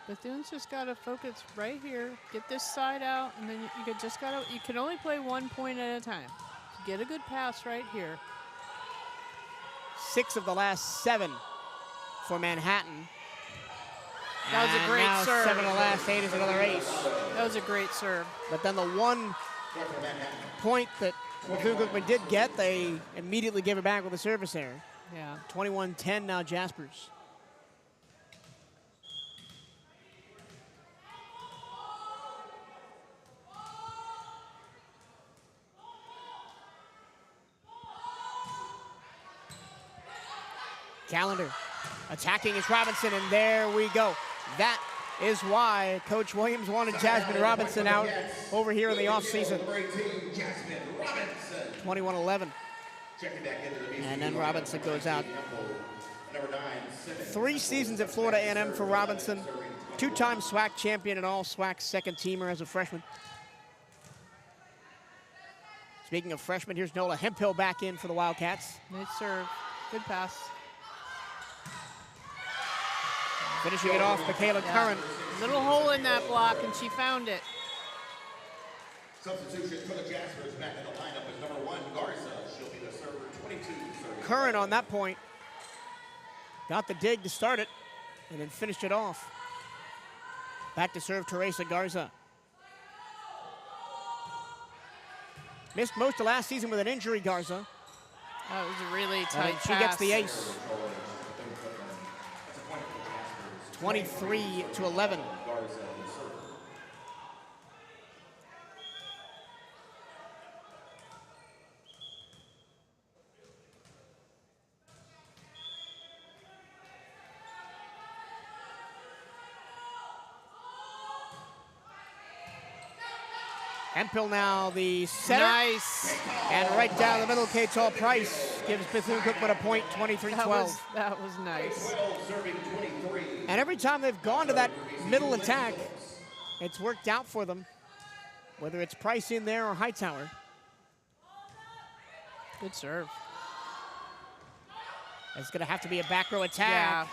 C: Bethune's just got to focus right here, get this side out, and then you can only play 1 point at a time. Get a good pass right here.
B: 6 of the last 7 for Manhattan.
C: That was a great serve.
B: 7 of the last 8 is another ace.
C: That was a great serve.
B: But then the 1 point that Bethune-Cookman did get, they immediately gave it back with a service error.
C: Yeah.
B: 21-10 now Jaspers. Calendar attacking is Robinson, and there we go. That is why Coach Williams wanted Jasmine Robinson out over here in the offseason. 21-11. And then Robinson goes out. 3 seasons at Florida A&M for Robinson. 2-time SWAC champion and all SWAC second teamer as a freshman. Speaking of freshmen, here's Nola Hemphill back in for the Wildcats.
C: Nice serve. Good pass.
B: Finishing it off, Michaela Curran.
C: Little hole in that block, and she found it.
A: Substitution for the Jaspers. Back in the lineup is number 1, Garza. She'll be the server, 22.
B: Curran on that point got the dig to start it and then finished it off. Back to serve Teresa Garza. Missed most of last season with an injury, Garza.
C: That was a really tight pass.
B: She gets the ace. 23-11. Hemphill now the center.
C: Nice.
B: And right down the middle, CatEye Price gives Bethune-Cookman a point, 23-12.
C: That was nice.
B: And every time they've gone to that middle attack, it's worked out for them, whether it's Price in there or Hightower.
C: Good serve.
B: It's going to have to be a back row attack.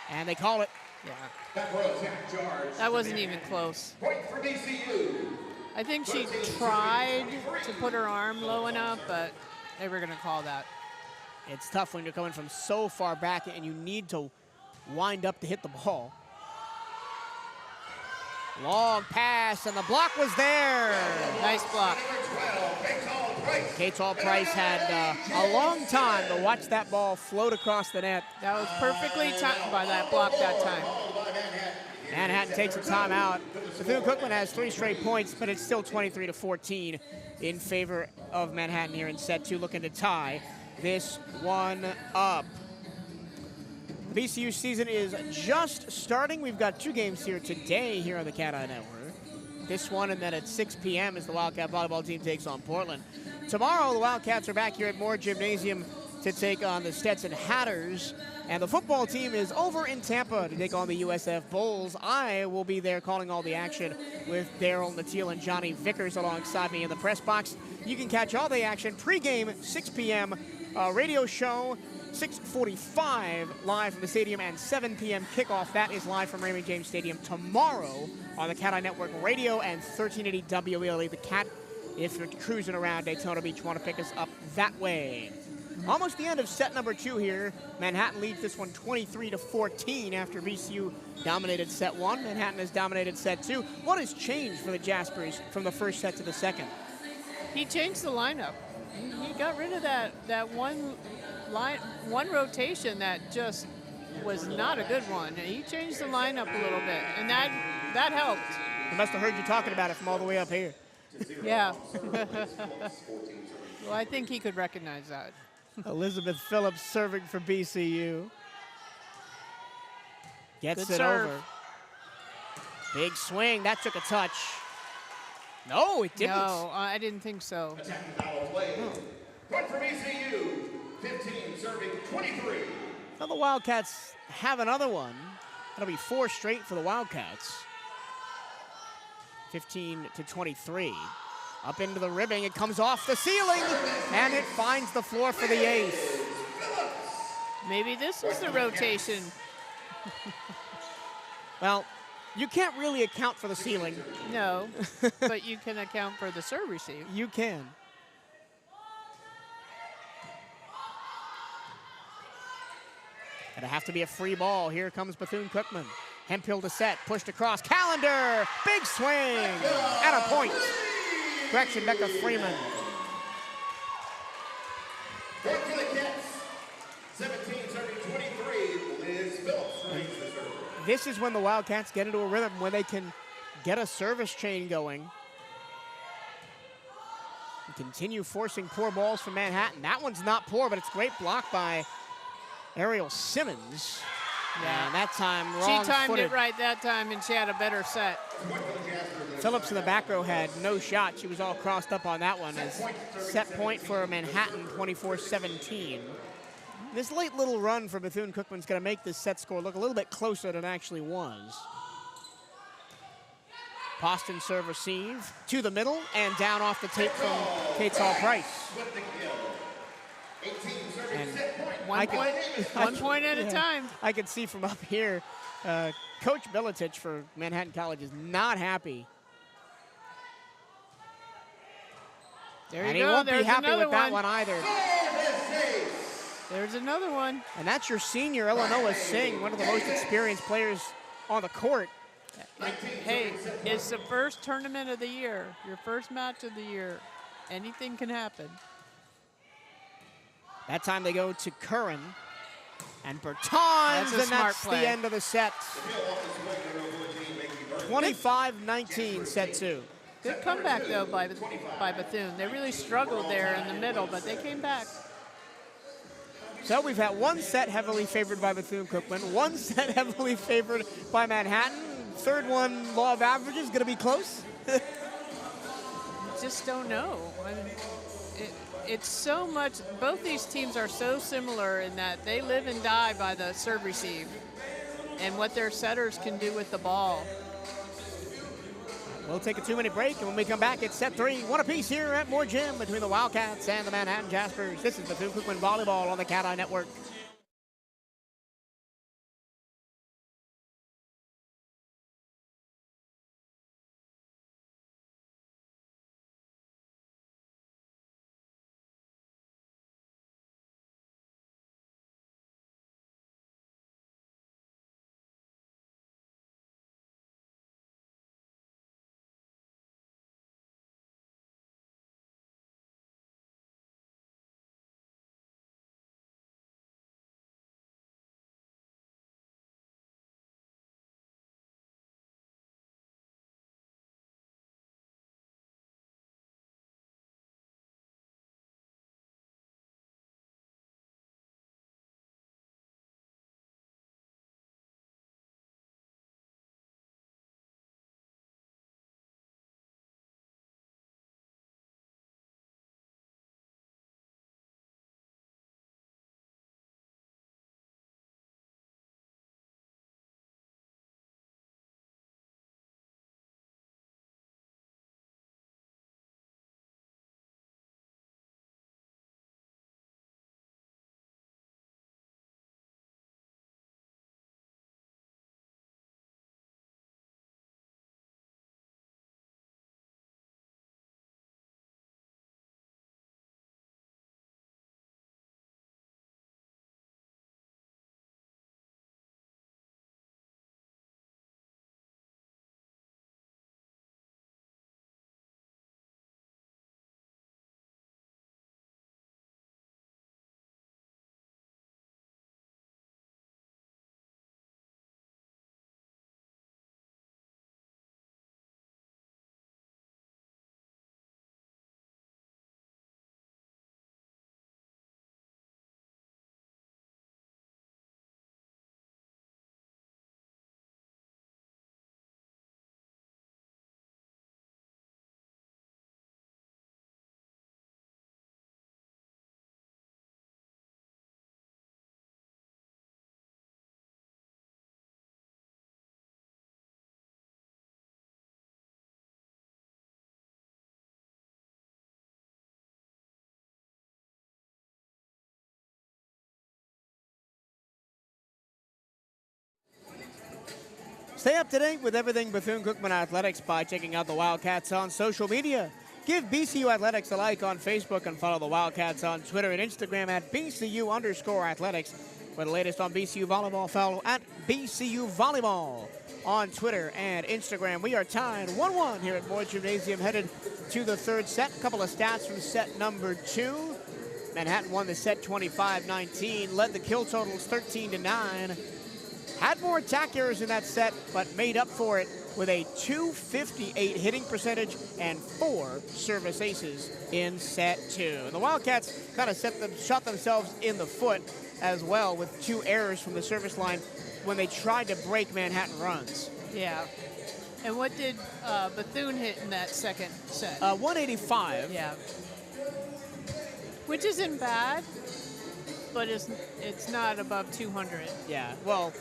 C: Yeah.
B: And they call it.
C: Yeah.
A: Back row attack charge.
C: That wasn't even close.
A: Point for BCU.
C: I think she tried to put her arm low enough, but they were going to call that.
B: It's tough when you're coming from so far back and you need to wind up to hit the ball. Long pass, and the block was there.
C: Nice block.
B: CatEye Price had a long time to watch that ball float across the net.
C: That was perfectly timed by that block that time.
B: Manhattan takes a timeout. Bethune-Cookman has 3 straight points, but it's still 23-14 in favor of Manhattan here in set 2, looking to tie this one up. The BCU season is just starting. We've got 2 games here today here on the CatEye Network. This one, and then at 6 p.m. as the Wildcat volleyball team takes on Portland. Tomorrow, the Wildcats are back here at Moore Gymnasium to take on the Stetson Hatters. And the football team is over in Tampa to take on the USF Bulls. I will be there calling all the action with Daryl Natil and Johnny Vickers alongside me in the press box. You can catch all the action pregame, 6 p.m. Radio show, 6:45 live from the stadium, and 7 p.m. kickoff. That is live from Raymond James Stadium tomorrow on the CatEye Network Radio and 1380 WELE. The Cat, if you're cruising around Daytona Beach, want to pick us up that way. Almost the end of set number 2 here. Manhattan leads this one 23-14 after VCU dominated set 1. Manhattan has dominated set 2. What has changed for the Jaspers from the first set to the second?
C: He changed the lineup. He got rid of that one rotation that just was not a good one. And he changed the lineup a little bit, and that helped.
B: He must have heard you talking about it from all the way up here.
C: Yeah. Well, I think he could recognize that.
B: Elizabeth Phillips serving for BCU. Gets
C: Good
B: it
C: serve.
B: over. Big swing. That took a touch. No, it didn't.
C: No, I didn't think so.
A: Attacking foul play. Point for BCU. 15 serving 23.
B: Now the Wildcats have another one. That'll be 4 straight for the Wildcats. 15-23. Up into the ribbing, it comes off the ceiling, and it finds the floor for the ace.
C: Maybe this is the rotation.
B: Well, you can't really account for the ceiling.
C: No, but you can account for the serve receive.
B: You can. Gonna have to be a free ball. Here comes Bethune-Cookman. Hemphill to set, pushed across. Calendar, big swing, and a point. Correction, Becca Freeman.
A: Point for the Cats. 17 serving 23. Liz Phillips remains the server.
B: This is when the Wildcats get into a rhythm when they can get a service chain going. And continue forcing poor balls from Manhattan. That one's not poor, but it's great block by Ariel Simmons.
C: Yeah.
B: And that time,
C: She
B: wrong
C: timed
B: footed.
C: it right that time, and she had a better set.
B: Phillips in the back row had no shot. She was all crossed up on that one. As set point for Manhattan, 24-17. This late little run for Bethune-Cookman's going to make this set score look a little bit closer than it actually was. Poston serve receive to the middle and down off the tape from CatEye Price. And
C: One point at a time.
B: I could see from up here, Coach Militich for Manhattan College is not happy.
C: There
B: And
C: you
B: he
C: go.
B: won't be
C: There's
B: happy
C: another
B: with that one either.
C: There's another one.
B: And that's your senior, Illinois Singh, one of the most experienced players on the court.
C: Hey, it's the first tournament of the year, your first match of the year. Anything can happen.
B: That time they go to Curran. And Bertans, and that's the end of the set. 25-19, set 2.
C: Good comeback, though, by Bethune. They really struggled there in the middle, but they came back.
B: So we've had one set heavily favored by Bethune-Cookman, one set heavily favored by Manhattan. Third one, law of averages, going to be close.
C: Just don't know. I mean, it's so much. Both these teams are so similar in that they live and die by the serve receive and what their setters can do with the ball.
B: We'll take a 2-minute break, and when we come back, it's set 3. One apiece here at Moore Gym between the Wildcats and the Manhattan Jaspers. This is Bethune-Cookman Volleyball on the CatEye Network. Stay up to date with everything Bethune-Cookman Athletics by checking out the Wildcats on social media. Give BCU Athletics a like on Facebook and follow the Wildcats on Twitter and Instagram at BCU_athletics. For the latest on BCU Volleyball, follow at BCU Volleyball on Twitter and Instagram. We are tied 1-1 here at Moore Gymnasium, headed to the third set. A couple of stats from set number 2. Manhattan won the set 25-19, led the kill totals 13-9. Had more attack errors in that set, but made up for it with a .258 hitting percentage and 4 service aces in set 2. And the Wildcats kind of shot themselves in the foot as well with 2 errors from the service line when they tried to break Manhattan runs.
C: Yeah. And what did Bethune hit in that second set?
B: 185.
C: Yeah. Which isn't bad, but it's not above 200.
B: Yeah, well,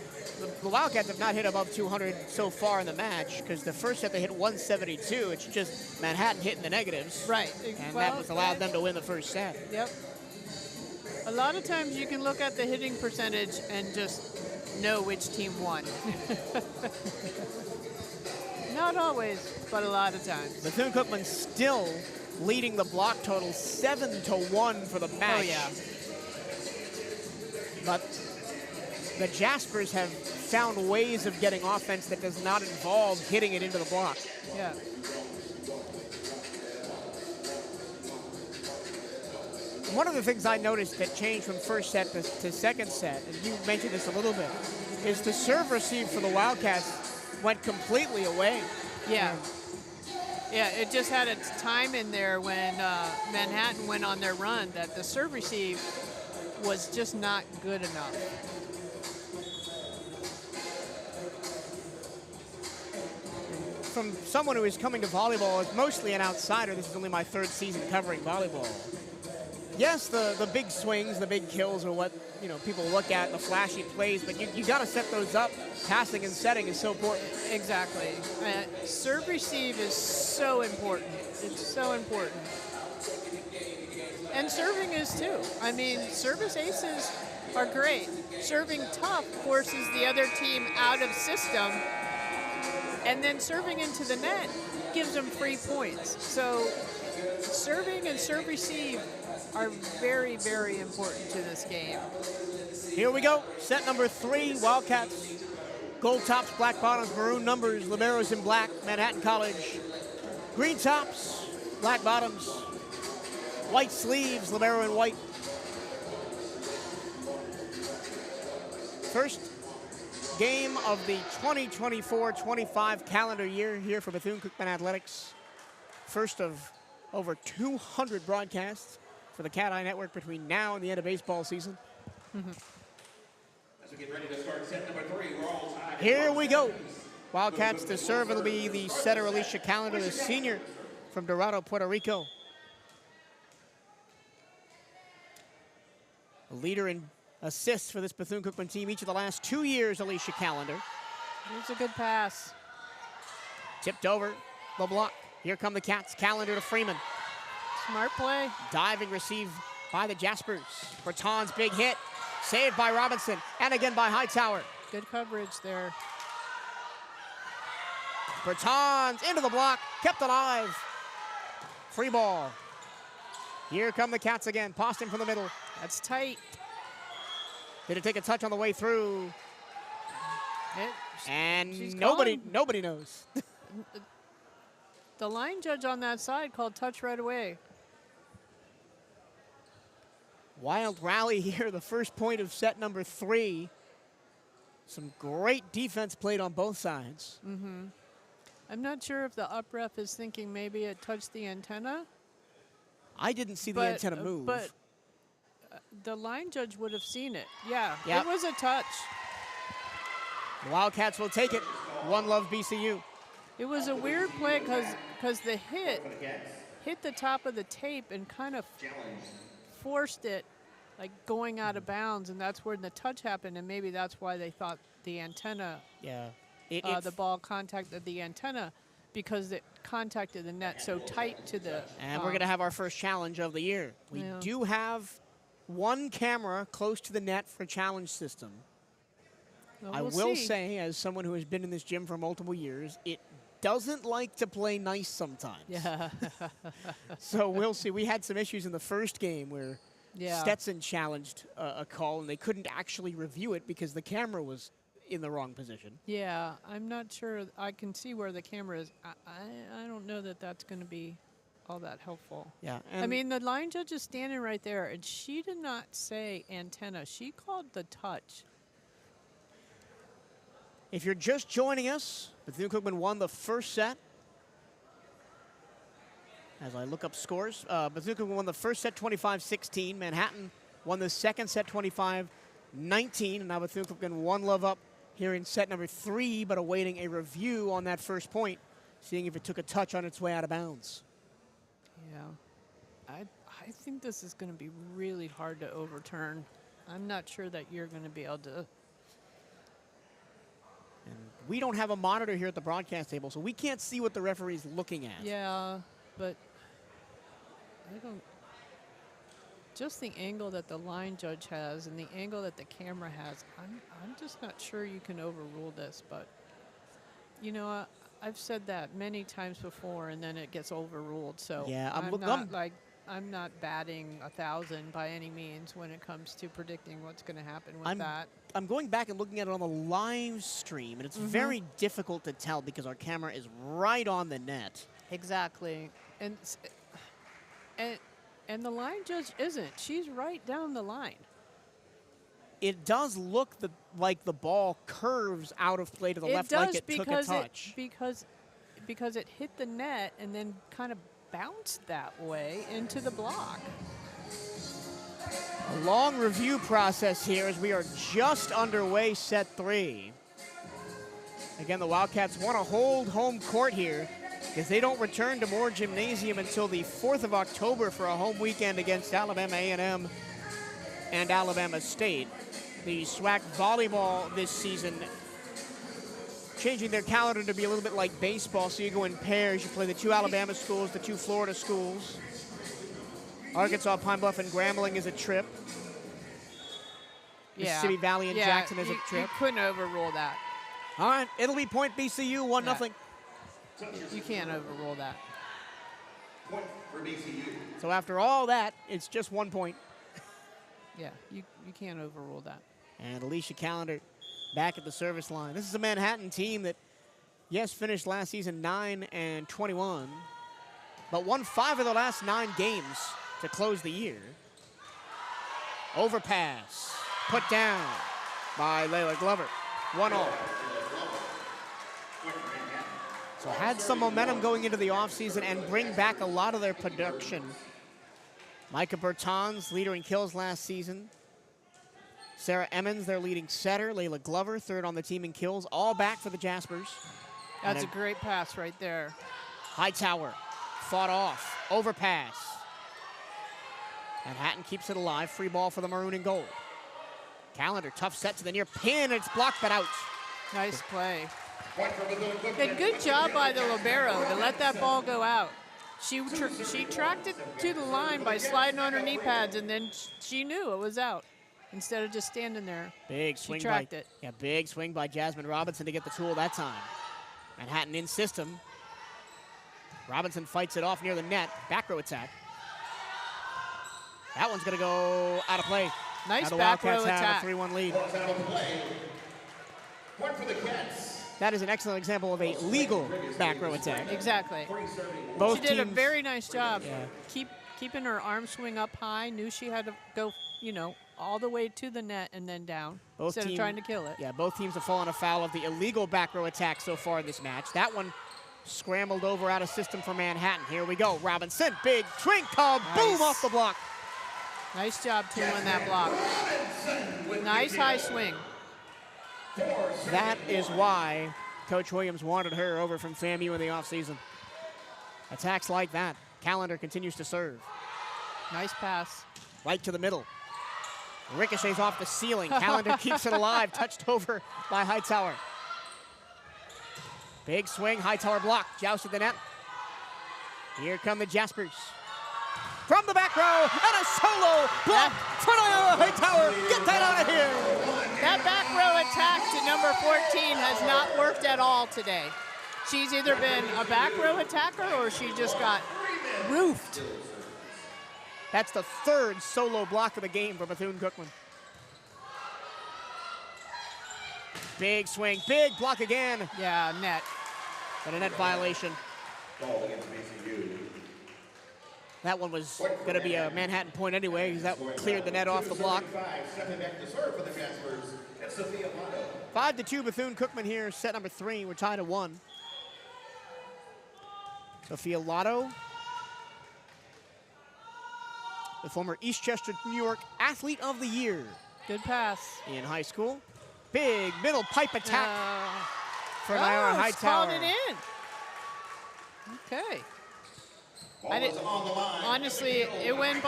B: the Wildcats have not hit above 200 so far in the match because the first set they hit 172. It's just Manhattan hitting the negatives.
C: Right.
B: And that was allowed them to win the first set.
C: Yep. A lot of times you can look at the hitting percentage and just know which team won. Not always, but a lot of times.
B: Bethune-Cookman still leading the block total 7-1 for the match.
C: Oh, yeah.
B: But the Jaspers have found ways of getting offense that does not involve hitting it into the block.
C: Yeah.
B: One of the things I noticed that changed from first set to second set, and you mentioned this a little bit, is the serve receive for the Wildcats went completely away.
C: Yeah. Yeah, it just had its time in there when Manhattan went on their run that the serve receive was just not good enough.
B: From someone who is coming to volleyball as mostly an outsider, this is only my 3rd season covering volleyball. Yes, the big swings, the big kills are what people look at, the flashy plays, but you got to set those up. Passing and setting is so important.
C: Exactly. Serve receive is so important. It's so important. And serving is too. I mean, service aces are great. Serving tough forces the other team out of system, and then serving into the net gives them free points. So serving and serve receive are very, very important to this game.
B: Here we go. Set number 3, Wildcats. Gold tops, black bottoms, maroon numbers, liberos in black, Manhattan College. Green tops, black bottoms, white sleeves, libero in white. First game of the 2024-25 calendar year here for Bethune-Cookman Athletics. First of over 200 broadcasts for the CatEye Network between now and the end of baseball season.
A: As we get ready to start set number 3, we're all tied.
B: Here we go. Wildcats to serve. It'll be the setter, Alicia Callender, the senior from Dorado, Puerto Rico. A leader in assists for this Bethune-Cookman team each of the last 2 years, Alicia Callender.
C: It's a good pass.
B: Tipped over the block. Here come the Cats. Callender to Freeman.
C: Smart play.
B: Diving receive by the Jaspers. Breton's big hit. Saved by Robinson. And again by Hightower.
C: Good coverage there.
B: Breton's into the block. Kept alive. Free ball. Here come the Cats again. Poston from the middle.
C: That's tight.
B: Did it take a touch on the way through?
C: She's
B: And nobody knows.
C: The line judge on that side called touch right away.
B: Wild rally here, the first point of set number 3. Some great defense played on both sides.
C: I'm not sure if the up ref is thinking maybe it touched the antenna.
B: I didn't see the antenna move.
C: But the line judge would have seen it. Yeah,
B: Yep.
C: It was a touch.
B: The Wildcats will take it. 1-0 BCU.
C: It was a weird play because the hit the top of the tape and kind of forced it like going out of bounds, and that's where the touch happened, and maybe that's why they thought the antenna, the ball contacted the antenna because it contacted the net so tight to the...
B: And we're going to have our first challenge of the year. We do have one camera close to the net for challenge system.
C: Well,
B: I will say, as someone who has been in this gym for multiple years, it doesn't like to play nice sometimes.
C: Yeah.
B: So we'll see. We had some issues in the first game where Stetson challenged a call, and they couldn't actually review it because the camera was in the wrong position.
C: Yeah, I'm not sure. I can see where the camera is. I don't know that that's going to be all that helpful.
B: Yeah.
C: I mean, the line judge is standing right there, and she did not say antenna. She called the touch.
B: If you're just joining us, Bethune-Cookman won the first set. As I look up scores, Bethune-Cookman won the first set 25-16. Manhattan won the second set 25-19. And now Bethune-Cookman 1 love up here in set number 3, but awaiting a review on that first point, seeing if it took a touch on its way out of bounds.
C: Yeah. I think this is going to be really hard to overturn. I'm not sure that you're going to be able to.
B: And we don't have a monitor here at the broadcast table, so we can't see what the referee's looking at.
C: Yeah, but I don't. Just the angle that the line judge has and the angle that the camera has, I'm just not sure you can overrule this. But, you know, I've said that many times before, and then it gets overruled. So
B: yeah,
C: I'm not batting 1,000 by any means when it comes to predicting what's going to happen with that.
B: I'm going back and looking at it on the live stream, and it's very difficult to tell because our camera is right on the net.
C: Exactly. And the line judge isn't. She's right down the line.
B: It does look like the ball curves out of play to the left, like it took a touch.
C: Because it hit the net and then kind of bounced that way into the block.
B: A long review process here as we are just underway set 3. Again, the Wildcats want to hold home court here because they don't return to Moore Gymnasium until the 4th of October for a home weekend against Alabama A&M and Alabama State. The SWAC volleyball this season changing their calendar to be a little bit like baseball, so you go in pairs. You play the 2 Alabama schools, the 2 Florida schools. Arkansas, Pine Bluff, and Grambling is a trip. Mississippi Valley and Jackson is a trip.
C: You couldn't overrule that.
B: All right, it'll be point BCU, 1-0.
C: You can't overrule that.
A: Point for BCU.
B: So after all that, it's just 1 point.
C: Yeah, you can't overrule that.
B: And Alicia Callender back at the service line. This is a Manhattan team that, yes, finished last season 9-21, but won 5 of the last 9 games to close the year. Overpass, put down by Layla Glover. 1-0. So had some momentum going into the offseason and bring back a lot of their production. Micah Bertans, leader in kills last season. Sarah Emmons, their leading setter. Layla Glover, third on the team in kills. All back for the Jaspers.
C: That's a great pass right there.
B: Hightower fought off. Overpass. Manhattan keeps it alive. Free ball for the maroon and gold. Callender, tough set to the near pin. It's blocked, but out.
C: Nice play. A good job by the libero to let that ball go out. She tracked it to the line by sliding on her knee pads, and then she knew it was out. Instead of just standing there,
B: big swing
C: tracked it.
B: Yeah, big swing by Jasmine Robinson to get the tool that time. Manhattan in system. Robinson fights it off near the net. Back row attack. That one's going to go out of play.
C: Nice
B: now the
C: back
B: Wildcats
C: row
B: have
C: attack.
B: a 3-1 lead.
A: Point for the Cats.
B: That is an excellent example of a legal back row attack.
C: Exactly.
B: Both
C: she did a
B: teams-
C: very nice job.
B: Yeah.
C: Keeping her arm swing up high. Knew she had to go, all the way to the net and then down instead of trying to kill it.
B: Yeah, both teams have fallen afoul of the illegal back row attack so far in this match. That one scrambled over out of system for Manhattan. Here we go. Robinson, big swing call, boom off the block.
C: Nice job, too, on that block. Nice high swing.
B: That is why Coach Williams wanted her over from FAMU in the offseason. Attacks like that. Callender continues to serve.
C: Nice pass.
B: Right to the middle. Ricochets off the ceiling. Callender keeps it alive. Touched over by Hightower. Big swing. Hightower block. Jousted the net. Here come the Jaspers. From the back row, and a solo block for Hightower. Get that out of here.
C: That back row attack to number 14 has not worked at all today. She's either been a back row attacker or she just got roofed.
B: That's the 3rd solo block of the game for Bethune-Cookman. Big swing, big block again.
C: Yeah, net.
B: But a net violation.
A: Ball against BCU.
B: That one was going to be a Manhattan point anyway because that cleared the net off the block.
A: Stepping back to serve for the Jaspers.
B: 5-2 Bethune-Cookman here, set number 3. We're tied at 1. Sophia Lotto, the former Eastchester, New York Athlete of the Year.
C: Good pass.
B: In high school. Big middle pipe attack for Nyara
C: Called
B: Hightower.
C: it in. Okay. Honestly, it went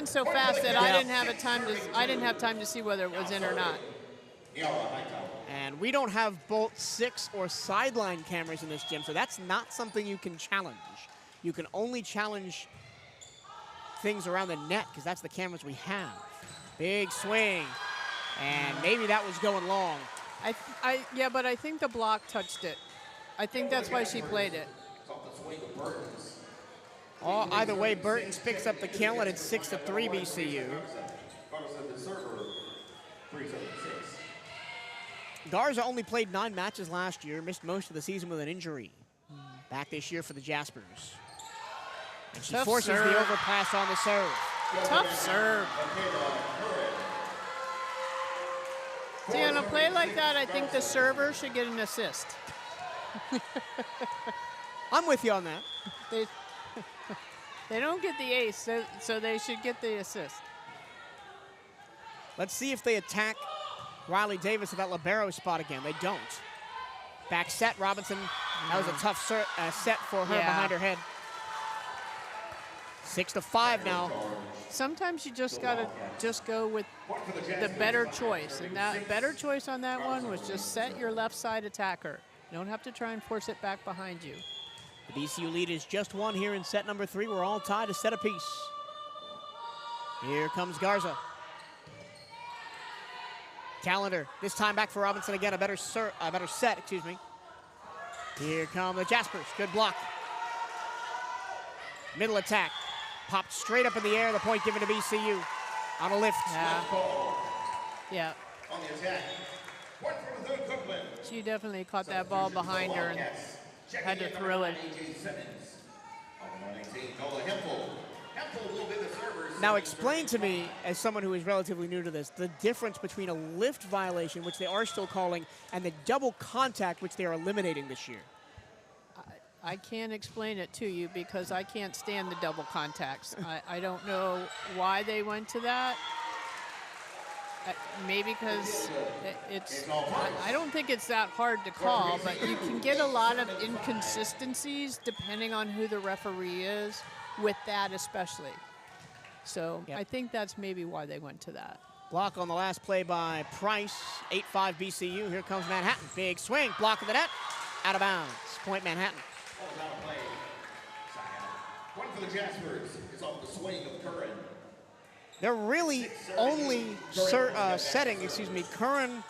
C: so fast that I didn't have time to see whether it was in or not.
B: And we don't have both 6 or sideline cameras in this gym, so that's not something you can challenge. You can only challenge things around the net because that's the cameras we have. Big swing, and maybe that was going long.
C: Yeah, but I think the block touched it. I think that's why she played it.
B: Oh, either way, Burtons picks up the kill, and it's 6-3 BCU. Garza only played 9 matches last year, missed most of the season with an injury. Back this year for the Jaspers. And she forces the overpass on the serve.
C: Tough serve. See, on a play like that, I think the server should get an assist.
B: I'm with you on that.
C: They don't get the ace, so they should get the assist.
B: Let's see if they attack Riley Davis at that libero spot again. They don't. Back set, Robinson. That was a tough set for her behind her head. 6-5 now.
C: Sometimes you just gotta go with the better choice, and that better choice on that one was just set your left side attacker. You don't have to try and force it back behind you.
B: The BCU lead is just 1 here in set number 3. We're all tied a set apiece. Here comes Garza. Calendar, this time back for Robinson again, a better set, excuse me. Here come the Jaspers, good block. Middle attack, popped straight up in the air, the point given to BCU on a lift.
C: Yeah.
A: On the attack, point for Bethune-Cookman.
C: She definitely caught that ball behind her and had to throw it.
B: Now explain to me, as someone who is relatively new to this, the difference between a lift violation, which they are still calling, and the double contact, which they are eliminating this year.
C: I can't explain it to you because I can't stand the double contacts. I don't know why they went to that. Maybe because I don't think it's that hard to call, but you can get a lot of inconsistencies depending on who the referee is with that especially. So I think that's maybe why they went to that.
B: Block on the last play by Price, 8-5 BCU. Here comes Manhattan. Big swing, block of the net, out of bounds. Point Manhattan.
A: Point for the Jaspers. It's off the swing of Curran.
B: They're really only setting, Curran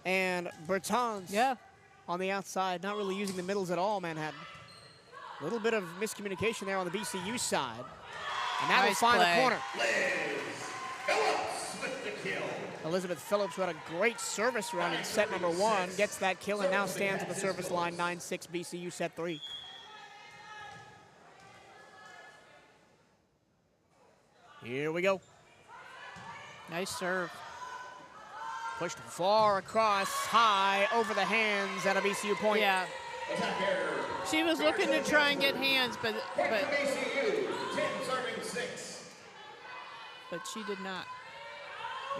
B: and Bertans on the outside, not really using the middles at all, Manhattan. A little bit of miscommunication there on the BCU side. And that will find the corner.
A: Phillips with the kill.
B: Elizabeth Phillips, who had a great service run in set number 1, gets that kill and now stands at the service line, 9-6 BCU set 3. Here we go.
C: Nice serve.
B: Pushed far across, high, over the hands at a BCU point.
C: Yeah. She was looking to try and get hands, but she did not.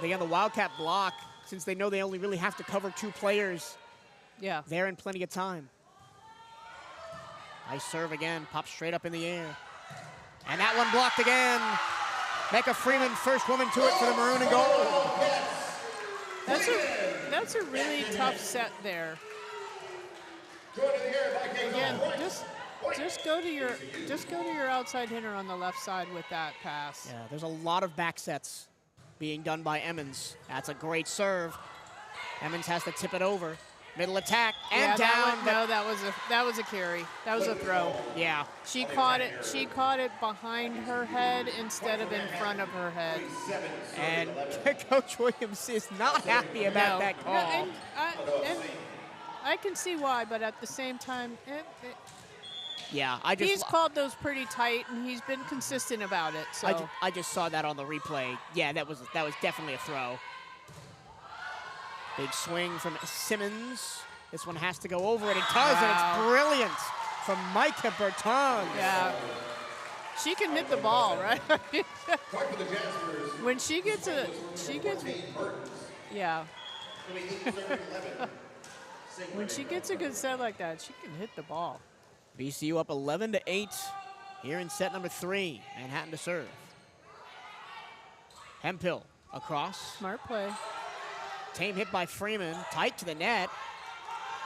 B: They got the Wildcat block, since they know they only really have to cover 2 players.
C: Yeah.
B: They're in plenty of time. Nice serve again, pops straight up in the air. And that one blocked again. Becca Freeman, first woman to it for the maroon and gold.
C: That's a really tough set there. Again, just go to your outside hitter on the left side with that pass.
B: Yeah, there's a lot of back sets being done by Emmons. That's a great serve. Emmons has to tip it over. Middle attack and down.
C: That was a carry. That was a throw.
B: Yeah.
C: She caught it behind her head instead of in front of her head.
B: And Coach Williams is not happy about that call.
C: No, and I can see why, but at the same time,
B: yeah,
C: he's called those pretty tight, and he's been consistent about it. So
B: I just saw that on the replay. Yeah, that was definitely a throw. Big swing from Simmons. This one has to go over it. It does, and it's brilliant from Micah Bertans.
C: Yeah. She can hit the ball, right? When she gets yeah. When she gets a good set like that, she can hit the ball.
B: BCU up 11-8 here in set number 3. Manhattan to serve. Hemphill across.
C: Smart play.
B: Tame hit by Freeman, tight to the net.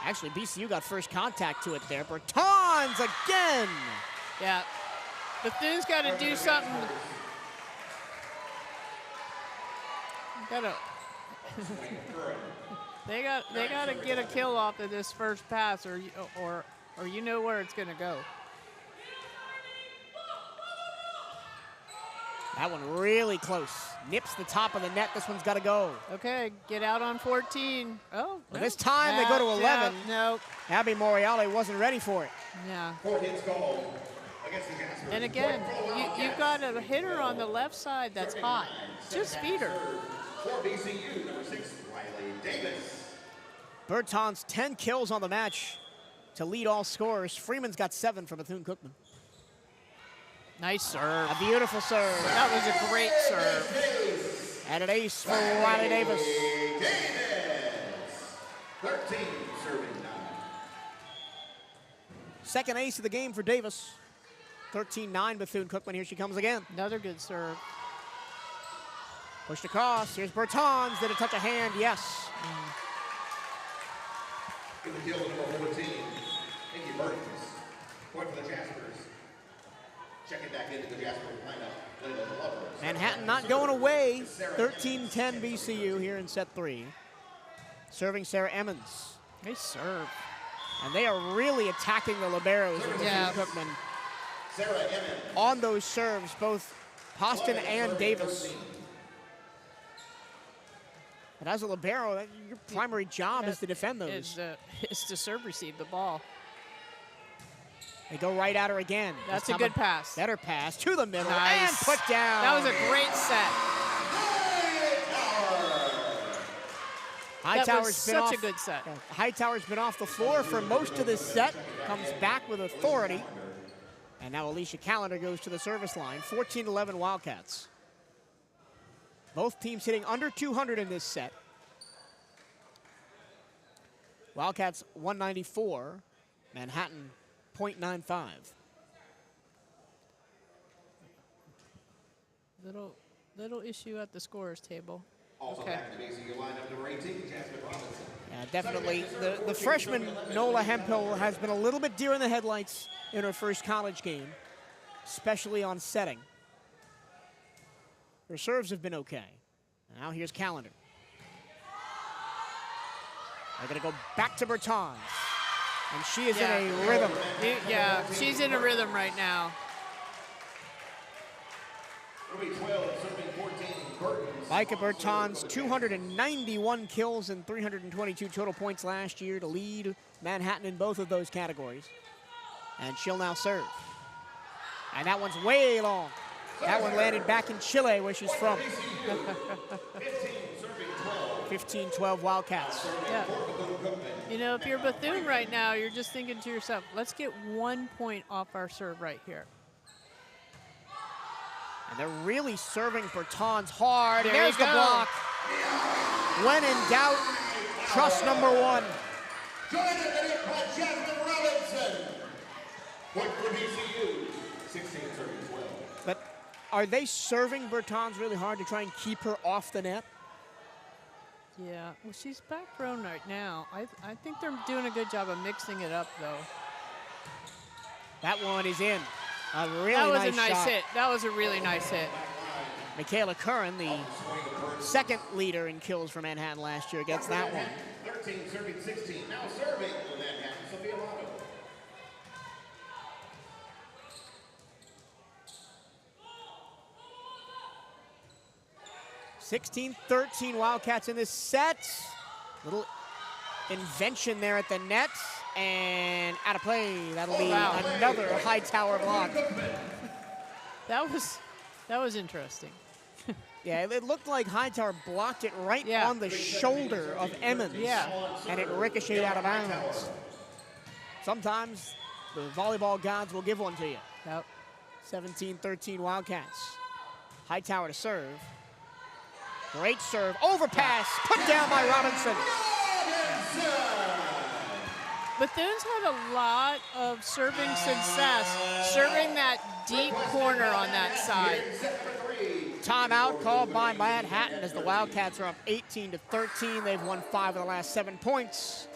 B: Actually, BCU got first contact to it there. Bertans again.
C: Yeah. Bethune's got to do something. They got to get a kill off of this first pass, or you know where it's going to go.
B: That one really close. Nips the top of the net. This one's got to go.
C: Okay, get out on 14. Oh,
B: But this time they go to 11.
C: No.
B: Abby Moriale wasn't ready for it.
C: Yeah.
A: 4 hits goal against the Jaspers.
C: And again, you've got a hitter on the left side that's hot. Just feed her.
A: For BCU, number 6, Riley Davis.
B: Bertans 10 kills on the match to lead all scorers. Freeman's got 7 for Bethune-Cookman.
C: Nice serve.
B: A beautiful serve.
C: That was a great serve.
B: And an ace for Riley Davis.
A: Davis. 13 serving 9.
B: Second ace of the game for Davis. 13-9 Bethune-Cookman. Here she comes again.
C: Another good serve.
B: Pushed across. Here's Bertans. Did it touch a hand? Yes.
A: Good kill to number 14, Nikki Burns. Point for the Jaspers. Checking back into the Jasper lineup.
B: Manhattan not going away. 13-10 BCU here in set 3. Serving Sarah Emmons.
C: Nice serve.
B: And they are really attacking the liberos of Bethune-Cookman.
A: Sarah Emmons.
B: On those serves, both Poston and Davis. But as a libero, your primary job is to defend those.
C: Is to serve receive the ball.
B: They go right at her again.
C: That's a good pass.
B: Better pass to the middle
C: Nice.
B: and put down.
C: That was a great set.
B: Hightower's been off.
C: Such a good set.
B: Hightower's been off the floor for most of this set. Comes back with authority. And now Alicia Callender goes to the service line. 14-11 Wildcats. Both teams hitting under 200 in this set. Wildcats 194. Manhattan 0.95.
C: Little issue at the scorer's table.
A: Also back to BCU lineup number 18, Jasmine Robinson.
B: Yeah, definitely. The freshman Nola Hemphill has been a little bit deer in the headlights in her first college game, especially on setting. Her serves have been okay. Now here's Callender. They're going to go back to Bertans. And she is in a rhythm.
C: Yeah, she's in a rhythm right now.
A: Ruby 12, serving 14, Burtons.
B: Micah Bertans, 291 kills and 322 total points last year to lead Manhattan in both of those categories. And she'll now serve. And that one's way long. That one landed back in Chile, where she's from. 15-12 Wildcats.
C: Yeah. You know, if you're Bethune right now, you're just thinking to yourself, let's get 1 point off our serve right here.
B: And they're really serving Bertans hard.
C: There's
B: the block. When in doubt, trust number 1.
A: Joined by Jasmine Robinson. Point for BCU, 16 serving 12.
B: But are they serving Bertans really hard to try and keep her off the net?
C: Yeah, well, she's back row right now. I think they're doing a good job of mixing it up, though.
B: That one is in. A really
C: that was
B: nice
C: a nice
B: shot.
C: hit. That was a really nice hit.
B: Michaela Curran, the second leader in kills for Manhattan last year, gets that one.
A: 13 serving 16. Now serving for Manhattan, Sophia Lotto.
B: (16-13) Wildcats in this set. Little invention there at the net, and out of play. That'll be another Hightower block.
C: That was interesting.
B: Yeah, it looked like Hightower blocked it right
C: Yeah.
B: on the shoulder of Emmons.
C: Yeah.
B: And it ricocheted out of bounds. Sometimes the volleyball gods will give one to you.
C: Yep.
B: 17-13 Wildcats. Hightower to serve. Great serve. Overpass. Put down by Robinson.
C: Bethune's had a lot of serving success, serving that deep corner on that side.
B: Timeout called by Manhattan as the Wildcats are up 18-13. They've won 5 of the last 7 points.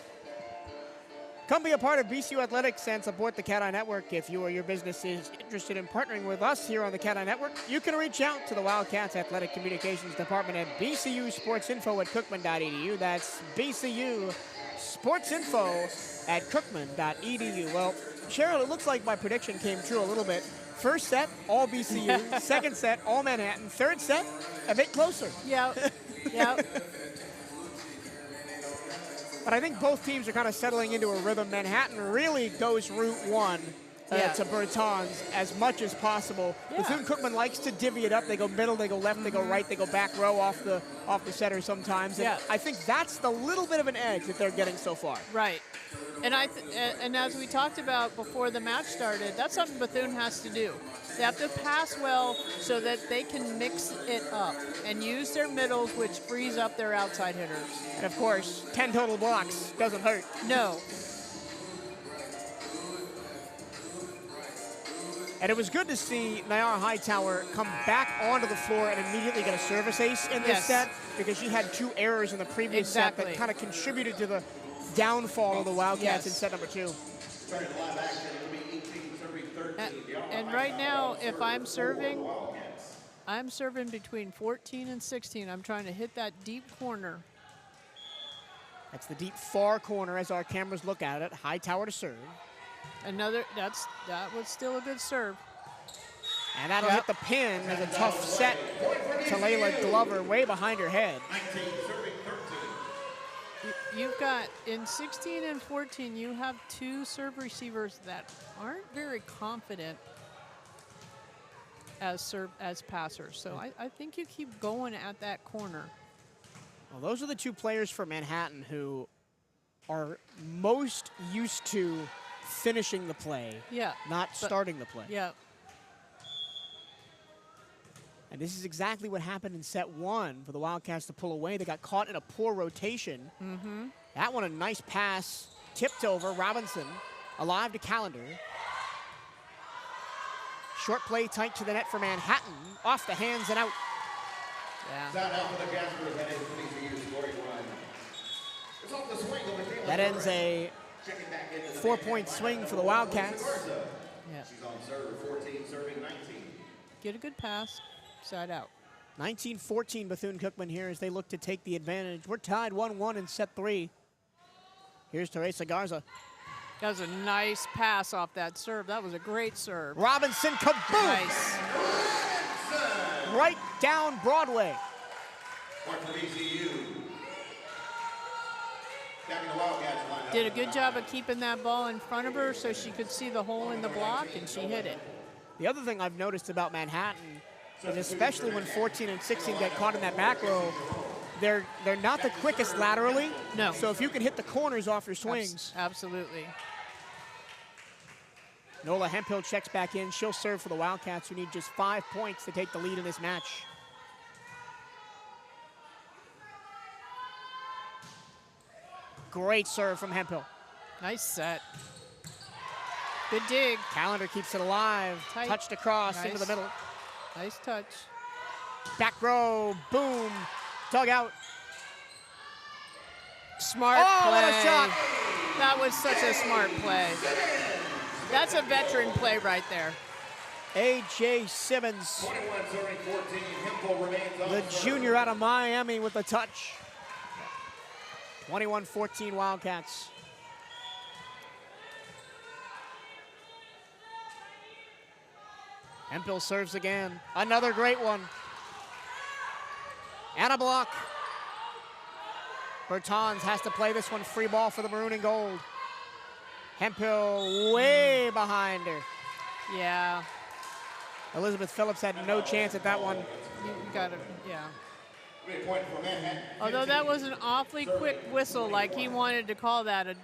B: Come be a part of BCU Athletics and support the CatEye Network. If you or your business is interested in partnering with us here on the CatEye Network, you can reach out to the Wildcats Athletic Communications Department at bcusportsinfo@cookman.edu. That's BCU Sportsinfo at cookman.edu. Well, Cheryl, it looks like my prediction came true a little bit. First set, all BCU. Second set, all Manhattan. Third set, a bit closer.
C: Yep. Yep.
B: But I think both teams are kind of settling into a rhythm. Manhattan really goes route one to Bertans as much as possible.
C: Yeah.
B: Bethune-Cookman likes to divvy it up. They go middle, they go left, they go right, they go back row off the setter sometimes. And I think that's the little bit of an edge that they're getting so far.
C: Right. And and as we talked about before the match started, that's something Bethune has to do. They have to pass well so that they can mix it up and use their middles, which frees up their outside hitters.
B: And of course, 10 total blocks doesn't hurt.
C: No.
B: And it was good to see Nayara Hightower come back onto the floor and immediately get a service ace in this set, because she had 2 errors in the previous set that kind of contributed to the downfall of the Wildcats in set number 2.
C: And right now, if I'm serving between 14 and 16. I'm trying to hit that deep corner.
B: That's the deep far corner as our cameras look at it. Hightower to serve.
C: That was still a good serve.
B: And that'll hit the pin as a tough set to Layla Glover way behind her head.
C: You've got, in 16 and 14, you have 2 serve receivers that aren't very confident as passers. So I think you keep going at that corner.
B: Well, those are the 2 players for Manhattan who are most used to finishing the play, not starting the play.
C: Yeah.
B: And this is exactly what happened in set 1 for the Wildcats to pull away. They got caught in a poor rotation. That one, a nice pass, tipped over. Robinson alive to Callender. Short play tight to the net for Manhattan. Off the hands and out. That ends a 4-point swing for the Wildcats.
A: She's on serve, 14, serving 19.
C: Get a good pass. Side out.
B: 19-14 Bethune-Cookman here as they look to take the advantage. We're tied 1-1 in set 3. Here's Teresa Garza.
C: That was a nice pass off that serve. That was a great serve.
B: Robinson, kaboom!
C: Nice.
B: Right down Broadway.
C: Did a good job of keeping that ball in front of her so she could see the hole in the block, and she hit it.
B: The other thing I've noticed about Manhattan is, especially when 14 and 16 get caught in that back row, they're not the quickest laterally.
C: No.
B: So if you can hit the corners off your swings.
C: Absolutely.
B: Nola Hemphill checks back in. She'll serve for the Wildcats, who need just 5 points to take the lead in this match. Great serve from Hemphill.
C: Nice set. Good dig.
B: Callender keeps it alive.
C: Tight.
B: Touched across into the middle.
C: Nice touch.
B: Back row, boom, dug out.
C: Smart play.
B: What a shot.
C: That was such a smart play. That's a veteran play right there.
B: A.J. Simmons, the junior out of Miami with the touch. 21-14 Wildcats. Hemphill serves again. Another great one. And a block. Bertans has to play this one free ball for the maroon and gold. Hemphill way behind her.
C: Yeah.
B: Elizabeth Phillips had no chance at that one.
C: You got to, yeah.
A: Point for Manhattan.
C: Although that was an awfully quick whistle, like he wanted to call that a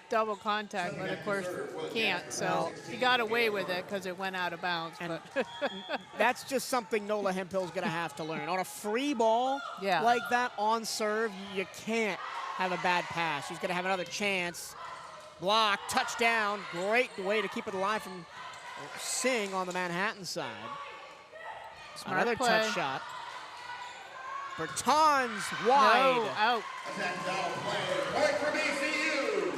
C: double contact, but of course can't. So he got away with it because it went out of bounds.
B: And
C: But
B: that's just something Nola Hemphill's going to have to learn. On a free ball
C: Yeah.
B: like that on serve, you can't have a bad pass. She's going to have another chance. Block, touchdown. Great way to keep it alive from Singh on the Manhattan side.
C: Smart
B: Another
C: play.
B: touch shot. Bertans wide.
C: No, out.
A: Attack down play. Point for BCU.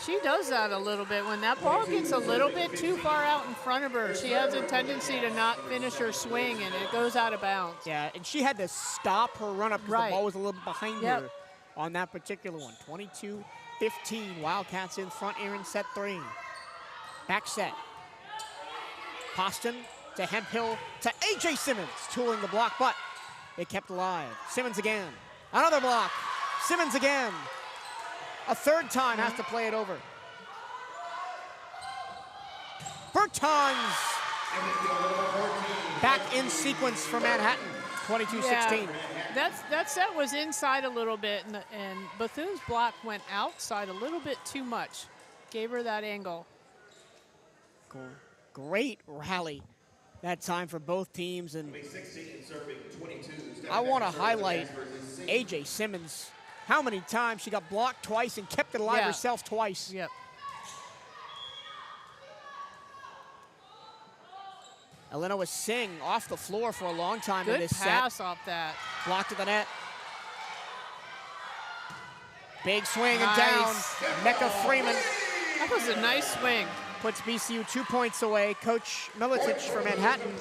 C: She does that a little bit. When that ball gets a little bit too far out in front of her, she has a tendency to not finish her swing, and it goes out of bounds.
B: Yeah, and she had to stop her run up because
C: Right.
B: the ball was a little behind
C: Yep.
B: her on that particular one. 22-15, Wildcats in front here in set 3. Back set. Poston to Hemphill to A.J. Simmons, tooling the block, but it kept alive. Simmons again. Another block. Simmons again. A third time has to play it over. Bertans back in sequence for Manhattan. 22-16.
C: That set was inside a little bit, and Bethune's block went outside a little bit too much. Gave her that angle.
B: Great rally that time for both teams, and
A: 16 serving 22.
B: I want to highlight A.J. Simmons. How many times she got blocked twice and kept it alive
C: Yeah.
B: herself twice.
C: Yep.
B: Elena was Singh off the floor for a long time in
C: Good
B: this
C: pass
B: set.
C: off that.
B: Blocked to the net. Big swing
C: Nice.
B: and down. Mecca Freeman
C: That was a nice swing.
B: puts BCU 2 points away. Coach Milicic for Manhattan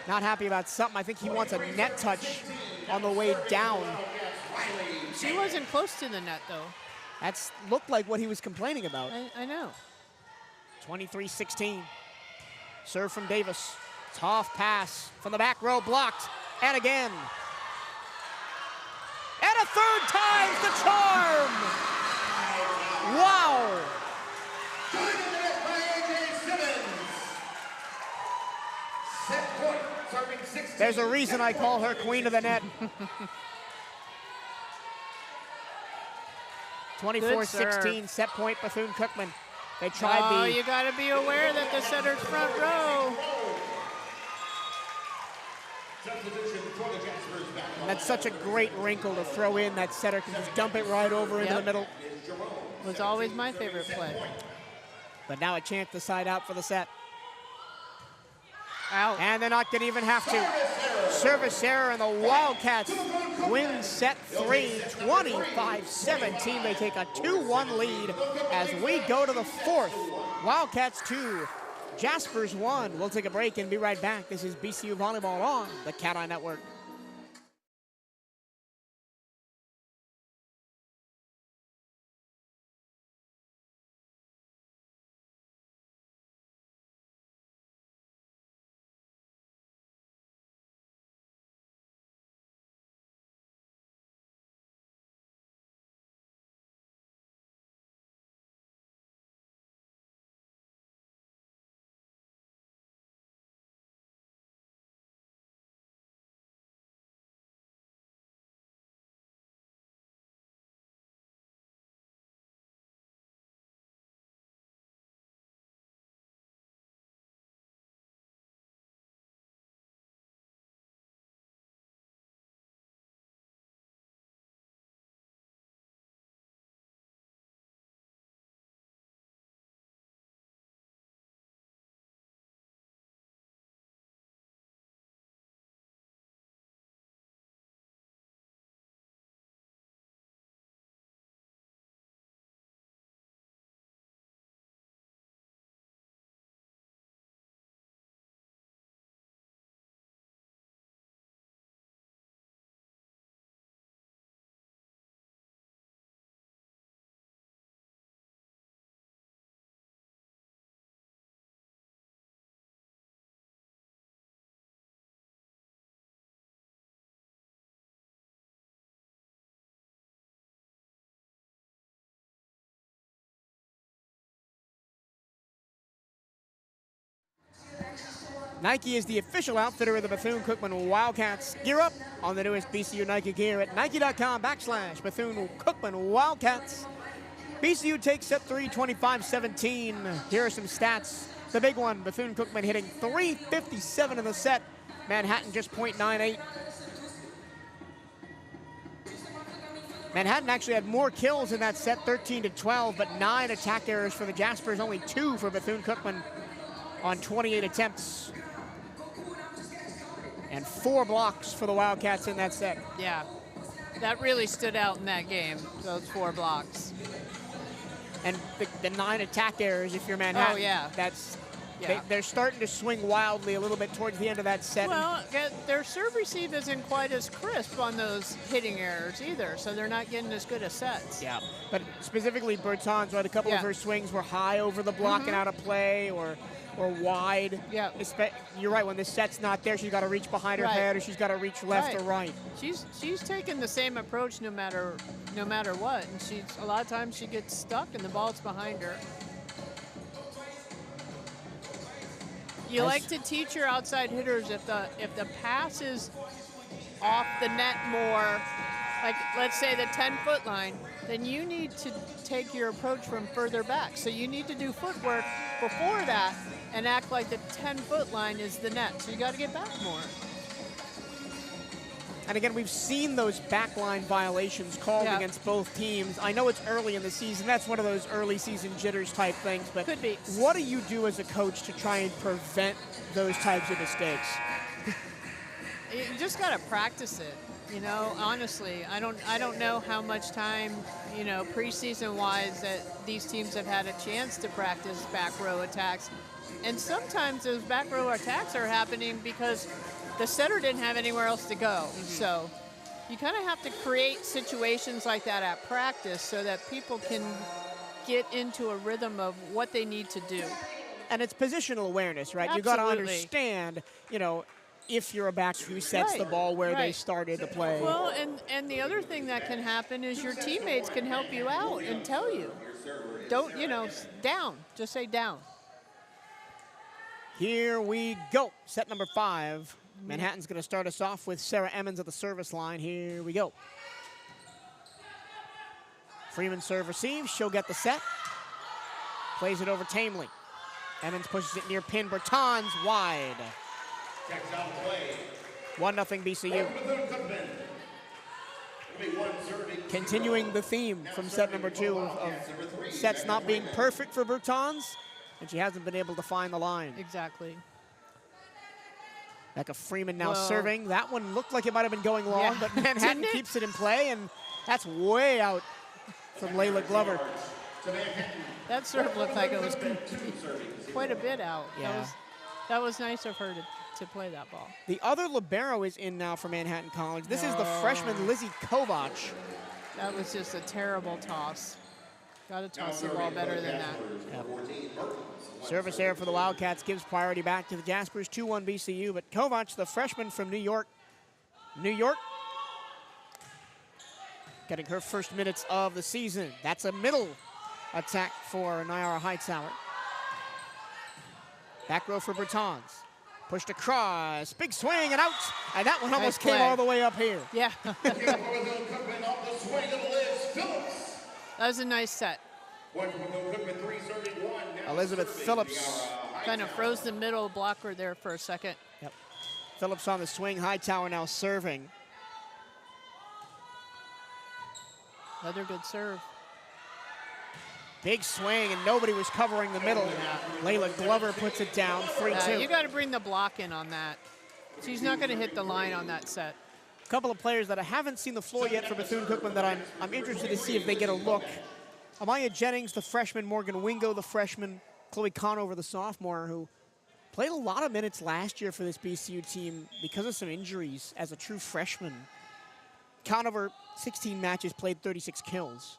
B: not happy about something. I think he wants a net touch on the way down.
C: She wasn't close to the net, though.
B: That's looked like what he was complaining about.
C: I know.
B: 23-16. Serve from Davis. Tough pass from the back row, blocked. And again. And a third time's the charm. Wow.
A: Joined in the net by A.J. Simmons. Set point, serving 16.
B: There's a reason I call her queen of the net. 24-16, set point Bethune-Cookman. They tried
C: You got to be aware that the setter's front row.
A: Substitution for the Jaspers back.
B: that's such a great wrinkle to throw in. That setter can just dump it right over into the middle.
C: Was always my favorite play.
B: But now a chance to side out for the set.
C: Out.
B: And they're not going to even have to. Service error, and the Wildcats win set 3, 25-17. They take a 2-1 lead as we go to the fourth. Wildcats 2, Jaspers 1. We'll take a break and be right back. This is BCU Volleyball on the CatEye Network. Nike is the official outfitter of the Bethune-Cookman Wildcats. Gear up on the newest BCU Nike gear at Nike.com/Bethune-Cookman Wildcats. BCU takes set 3, 25-17. Here are some stats. The big one, Bethune-Cookman hitting .357 in the set. Manhattan just .98. Manhattan actually had more kills in that set, 13-12, but 9 attack errors for the Jaspers, only 2 for Bethune-Cookman on 28 attempts. And 4 blocks for the Wildcats in that set.
C: Yeah, that really stood out in that game, those 4 blocks.
B: And the 9 attack errors, if you're Manhattan,
C: oh, yeah.
B: that's
C: Yeah.
B: they're starting to swing wildly a little bit towards the end of that set.
C: Well, their serve receive isn't quite as crisp on those hitting errors either, so they're not getting as good a sets.
B: Yeah, but specifically Bertans, right? A couple of her swings were high over the block and out of play, or wide.
C: Yeah.
B: You're right. When the set's not there, she's got to reach behind her head, or she's got to reach left or right.
C: She's taking the same approach no matter what, and a lot of times she gets stuck and the ball's behind her. You like to teach your outside hitters if the pass is off the net more, like let's say the 10-foot line, then you need to take your approach from further back. So you need to do footwork before that and act like the 10-foot line is the net. So you got to get back more.
B: And again, we've seen those backline violations called against both teams. I know it's early in the season. That's one of those early season jitters type things. But
C: could be.
B: What do you do as a coach to try and prevent those types of mistakes?
C: You just got to practice it. You know, honestly, I don't know how much time, you know, preseason-wise that these teams have had a chance to practice back row attacks. And sometimes those back row attacks are happening because the setter didn't have anywhere else to go. So you kind of have to create situations like that at practice so that people can get into a rhythm of what they need to do.
B: And it's positional awareness, right?
C: Absolutely.
B: You got to understand, you know, if you're a back who sets the ball where they started the play.
C: Well, and the other thing that can happen is your teammates can help you out and tell you, don't, you know, down, just say down.
B: Here we go. Set number 5. Manhattan's going to start us off with Sarah Emmons at the service line. Here we go. Freeman serve receives. She'll get the set. Plays it over tamely. Emmons pushes it near pin. Bertans wide. 1-0 BCU. Continuing the theme from set number 2 of sets not being perfect for Bertans, and she hasn't been able to find the line.
C: Exactly.
B: Becca Freeman now serving. That one looked like it might have been going long, but Manhattan keeps it in play, and that's way out from Layla Glover.
C: That serve looked like it was quite a bit out.
B: Yeah.
C: That was nice of her to play that ball.
B: The other libero is in now for Manhattan College. This is the freshman Lizzie Kovach.
C: That was just a terrible toss. Got to toss the ball better than that.
B: Yep. Service error for the Wildcats gives priority back to the Jaspers, 2-1 BCU. But Kovach, the freshman from New York, getting her first minutes of the season. That's a middle attack for Nyara Hightower. Back row for Bertans. Pushed across, big swing and out. And that one almost came all the way up here.
C: Yeah. That was a nice set.
B: Elizabeth Phillips
C: kind of froze the middle blocker there for a second.
B: Yep. Phillips on the swing. Hightower now serving.
C: Another good serve.
B: Big swing, and nobody was covering the middle. Layla Glover puts it down, 3-2.
C: You got to bring the block in on that. She's not going to hit the line on that set.
B: A couple of players that I haven't seen the floor yet for Bethune-Cookman that I'm interested to see if they get a look. Amaya Jennings, the freshman, Morgan Wingo, the freshman, Chloe Conover, the sophomore, who played a lot of minutes last year for this BCU team because of some injuries as a true freshman. Conover, 16 matches, played 36 kills.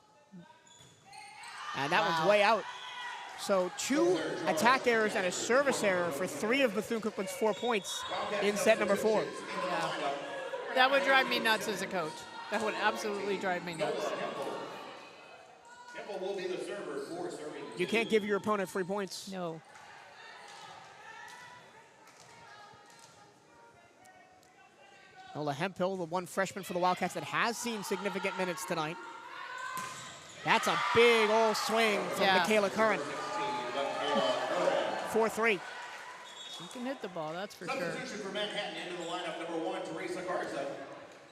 B: And that one's way out. So 2 attack errors and a service error for 3 of Bethune-Cookman's 4 points in set number 4.
C: Yeah. That would drive me nuts as a coach. That would absolutely drive me nuts.
B: You can't give your opponent free points.
C: No.
B: Nola Hemphill, the one freshman for the Wildcats that has seen significant minutes tonight. That's a big old swing from Michaela Curran. 4-3.
C: You can hit the ball, that's for sure.
A: Substitution for Manhattan into the lineup, number 1, Teresa Garza.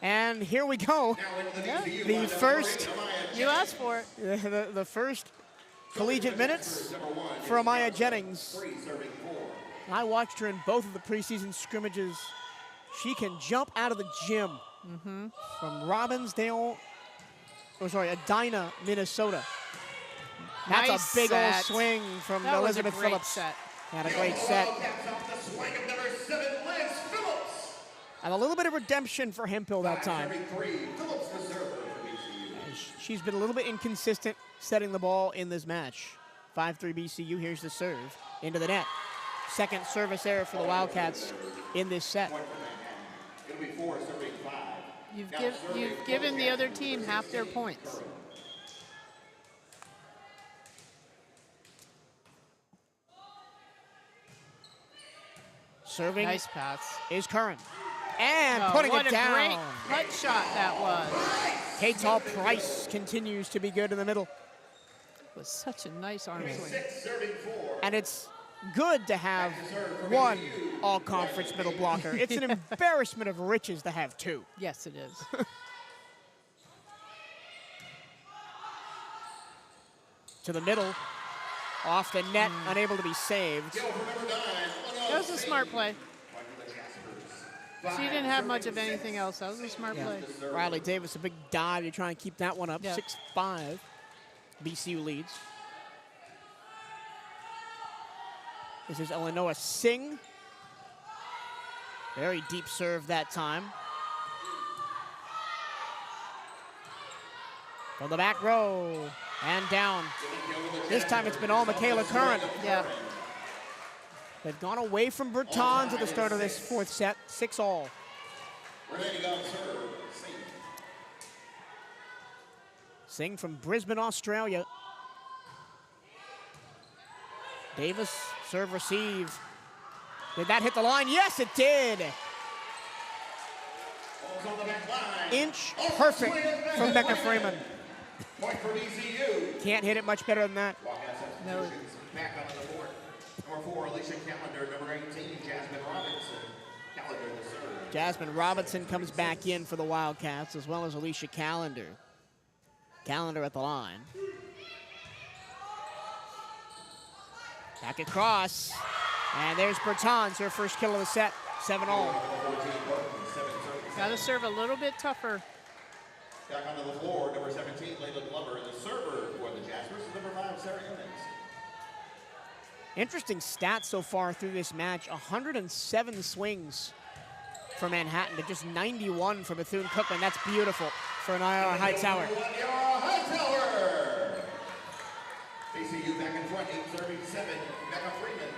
B: And here we go. The first,
C: you asked for it.
B: The first collegiate minutes for Amaya Jennings. I watched her in both of the preseason scrimmages. She can jump out of the gym from Robbinsdale, Edina, Minnesota. That's
C: Nice
B: a big
C: set.
B: old swing from
C: That was a
B: Elizabeth
C: great
B: Phillips.
C: set.
B: Had a great set. And a little bit of redemption for Hemphill that time. She's been a little bit inconsistent setting the ball in this match. 5-3 BCU, here's the serve into the net. Second service error for the Wildcats in this set.
C: You've given the other team half their points.
B: Serving
C: nice pass.
B: Is Curran. And putting it down.
C: What a great putt shot that was.
B: CatEye Price continues to be good in the middle.
C: It was such a nice arm swing.
B: And it's good to have one all-conference middle blocker. It's an embarrassment of riches to have two.
C: Yes, it is.
B: To the middle. Off the net, unable to be saved.
C: That was a smart play. She didn't have much of anything else. That was a smart play.
B: Riley Davis, a big dive. You try and keep that one up. 6-5. BCU leads. This is Eleanor Singh. Very deep serve that time. From the back row and down. This time it's been all Michaela Curran.
C: Yeah.
B: They've gone away from Bertans at the start of this fourth set, 6-all. Singh from Brisbane, Australia. Davis, serve, receive. Did that hit the line? Yes, it did. Inch perfect from Becca Freeman. Can't hit it much better than that.
C: No.
A: Back onto the board. Number 4, Alicia Callender. Number 18, Jasmine Robinson. Callender the serve.
B: Jasmine Robinson comes back in for the Wildcats, as well as Alicia Callender. Callender at the line. Back across. And there's Bertans, her first kill of the set. 7-all.
C: Got to serve a little bit tougher.
A: Back onto the floor, number 17, Layla Glover. And the server for the Jaspers is number 5, Sarah Emmons.
B: Interesting stats so far through this match. 107 swings for Manhattan to just 91 for Bethune-Cookman. That's beautiful for an Ira Hightower.
A: BCU back in front, 8-7, Becca Freeman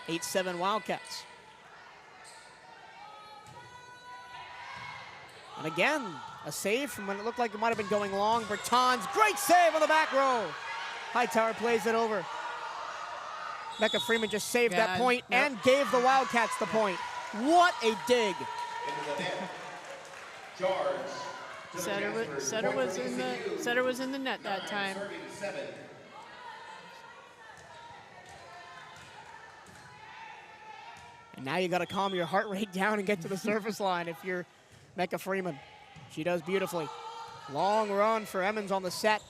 A: serving.
B: 8-7 Wildcats. And again, a save from when it looked like it might have been going long. Bertans, great save on the back row. Hightower plays it over. Becca Freeman just saved that point and gave the Wildcats the point. What a dig.
C: Setter was in the net that time.
B: And now you got to calm your heart rate down and get to the service line if you're Becca Freeman. She does beautifully. Long run for Emmons on the set.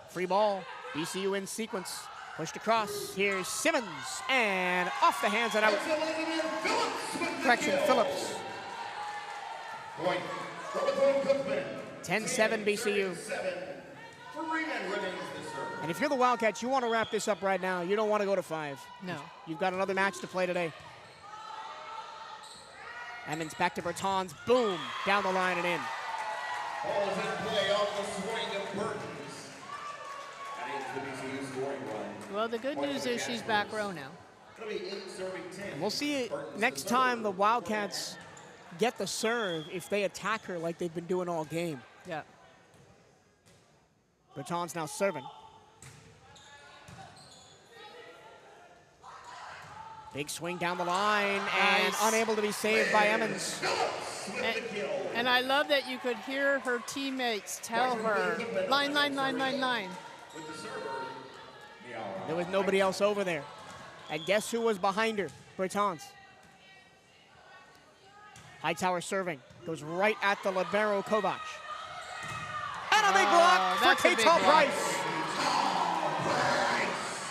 B: Free ball. BCU in sequence. Pushed across. Here's Simmons. And off the hands and out. Correction, Phillips. 10-7 BCU. And if you're the Wildcats, you want to wrap this up right now. You don't want to go to 5.
C: No.
B: You've got another match to play today. Emmons back to Bertans. Boom. Down the line and in.
A: Ball is in play off the swing of Burton's. That ends the BCU scoring run.
C: Well, the good news is she's back row now.
B: And we'll see next time the Wildcats get the serve if they attack her like they've been doing all game.
C: Yeah.
B: Bertans now serving. Big swing down the line and
C: Nice.
B: unable to be saved by Emmons.
C: And I love that you could hear her teammates tell her, line, line, line, line, line.
B: There was nobody else over there. And guess who was behind her? Bertans. Hightower serving. Goes right at the libero, Kovac. And a big block for
C: that's a big
B: K-Tal
C: block.
B: Price.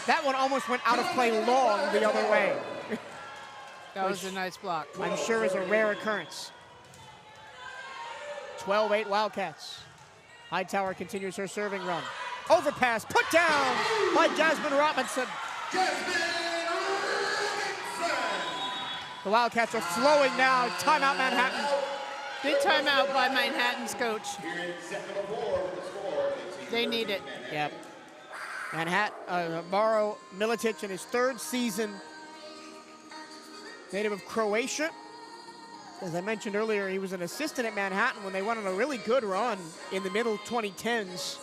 B: That one almost went out of play long the other way.
C: That was a nice block.
B: I'm sure is a rare occurrence. 12-8 Wildcats. Hightower continues her serving run. Overpass, put down by Jasmine Robinson. The Wildcats are flowing now. Timeout, Manhattan.
C: Big timeout by Manhattan's coach. They need it.
B: Yep. Manhattan, Maro Militic in his third season. Native of Croatia. As I mentioned earlier, he was an assistant at Manhattan when they went on a really good run in the middle 2010s.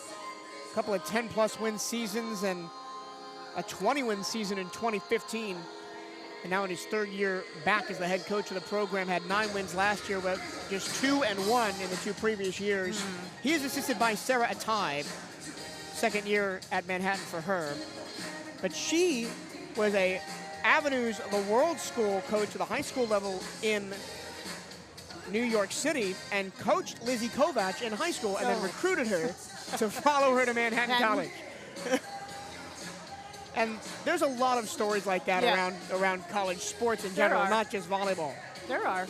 B: A couple of 10-plus win seasons and a 20-win season in 2015. And now in his third year back as the head coach of the program, had 9 wins last year, but just 2 and 1 in the 2 previous years. He is assisted by Sarah Ataib, second year at Manhattan for her. But she was a Avenues the World School coach at the high school level in New York City and coached Lizzie Kovac in high school and then recruited her to follow her to Manhattan College. And there's a lot of stories like that around college sports in general, not just volleyball.
C: There are.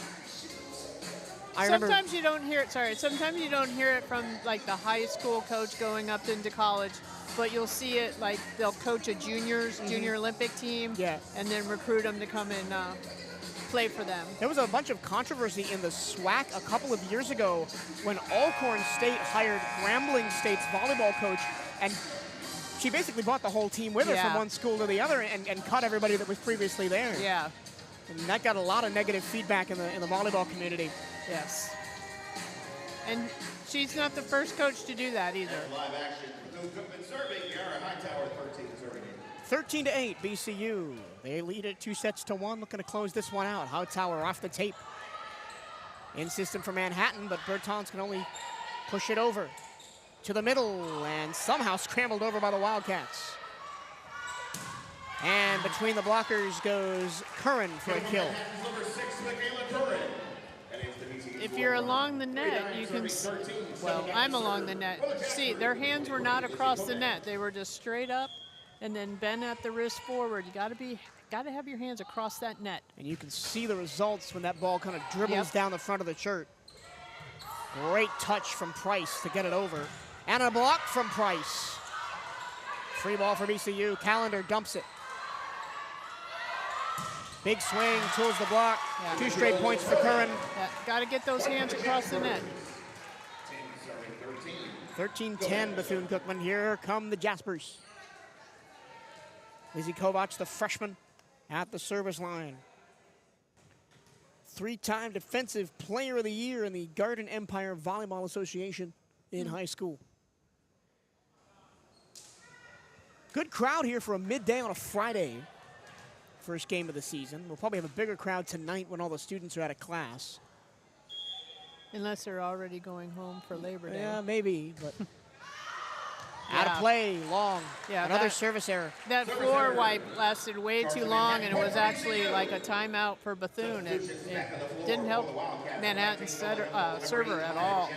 C: Sometimes you don't hear it, sometimes you don't hear it from like the high school coach going up into college, but you'll see it like they'll coach a junior Olympic team and then recruit them to come and play for them.
B: There was a bunch of controversy in the SWAC a couple of years ago when Alcorn State hired Grambling State's volleyball coach, and she basically brought the whole team with her from one school to the other and cut everybody that was previously there.
C: Yeah.
B: And that got a lot of negative feedback in the volleyball community.
C: Yes. And she's not the first coach to do that either.
A: Live action. Bethune-Cookman serving. Yara Hightower, 13 serving.
B: 13-8 BCU. They lead it 2-1. Looking to close this one out. Hightower off the tape. In system for Manhattan, but Bertans can only push it over to the middle and somehow scrambled over by the Wildcats. And between the blockers goes Curran for a kill.
C: If you're along the net, you can, well, I'm along the net. See, their hands were not across the net. They were just straight up and then bend at the wrist forward. You gotta have your hands across that net.
B: And you can see the results when that ball kind of dribbles down the front of the shirt. Great touch from Price to get it over. And a block from Price. Free ball for BCU. Callender dumps it. Big swing towards the block. 2 straight points for Curran.
C: Got to get those hands across the net.
B: 13-10 Bethune-Cookman. Here come the Jaspers. Lizzie Kovac, the freshman, at the service line. 3-time Defensive Player of the Year in the Garden Empire Volleyball Association in high school. Good crowd here for a midday on a Friday. First game of the season. We'll probably have a bigger crowd tonight when all the students are out of class.
C: Unless they're already going home for Labor Day.
B: Yeah, maybe, but out of play, long.
C: Yeah,
B: another service error.
C: That floor wipe lasted way too long, and it was actually like a timeout for Bethune. It didn't help Manhattan's server at all.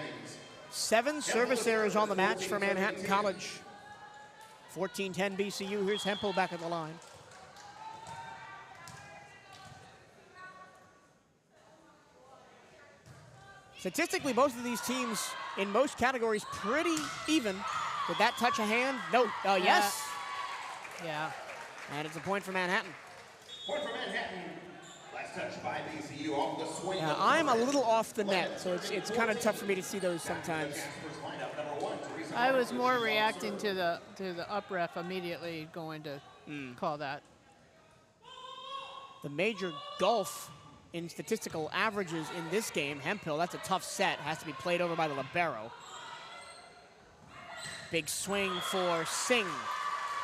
B: 7 service errors on the match for Manhattan College. 14-10 BCU. Here's Hempel back at the line. Statistically, both of these teams in most categories pretty even. Did that touch a hand? No. Yes.
C: Yeah.
B: And it's a point for Manhattan.
A: Point for Manhattan. Last touch by BCU off the swing.
B: I'm a little off the net, so it's kind of tough for me to see those sometimes.
C: I was more reacting to the up ref immediately going to call that.
B: The major gulf in statistical averages in this game. Hemphill, that's a tough set. Has to be played over by the libero. Big swing for Singh.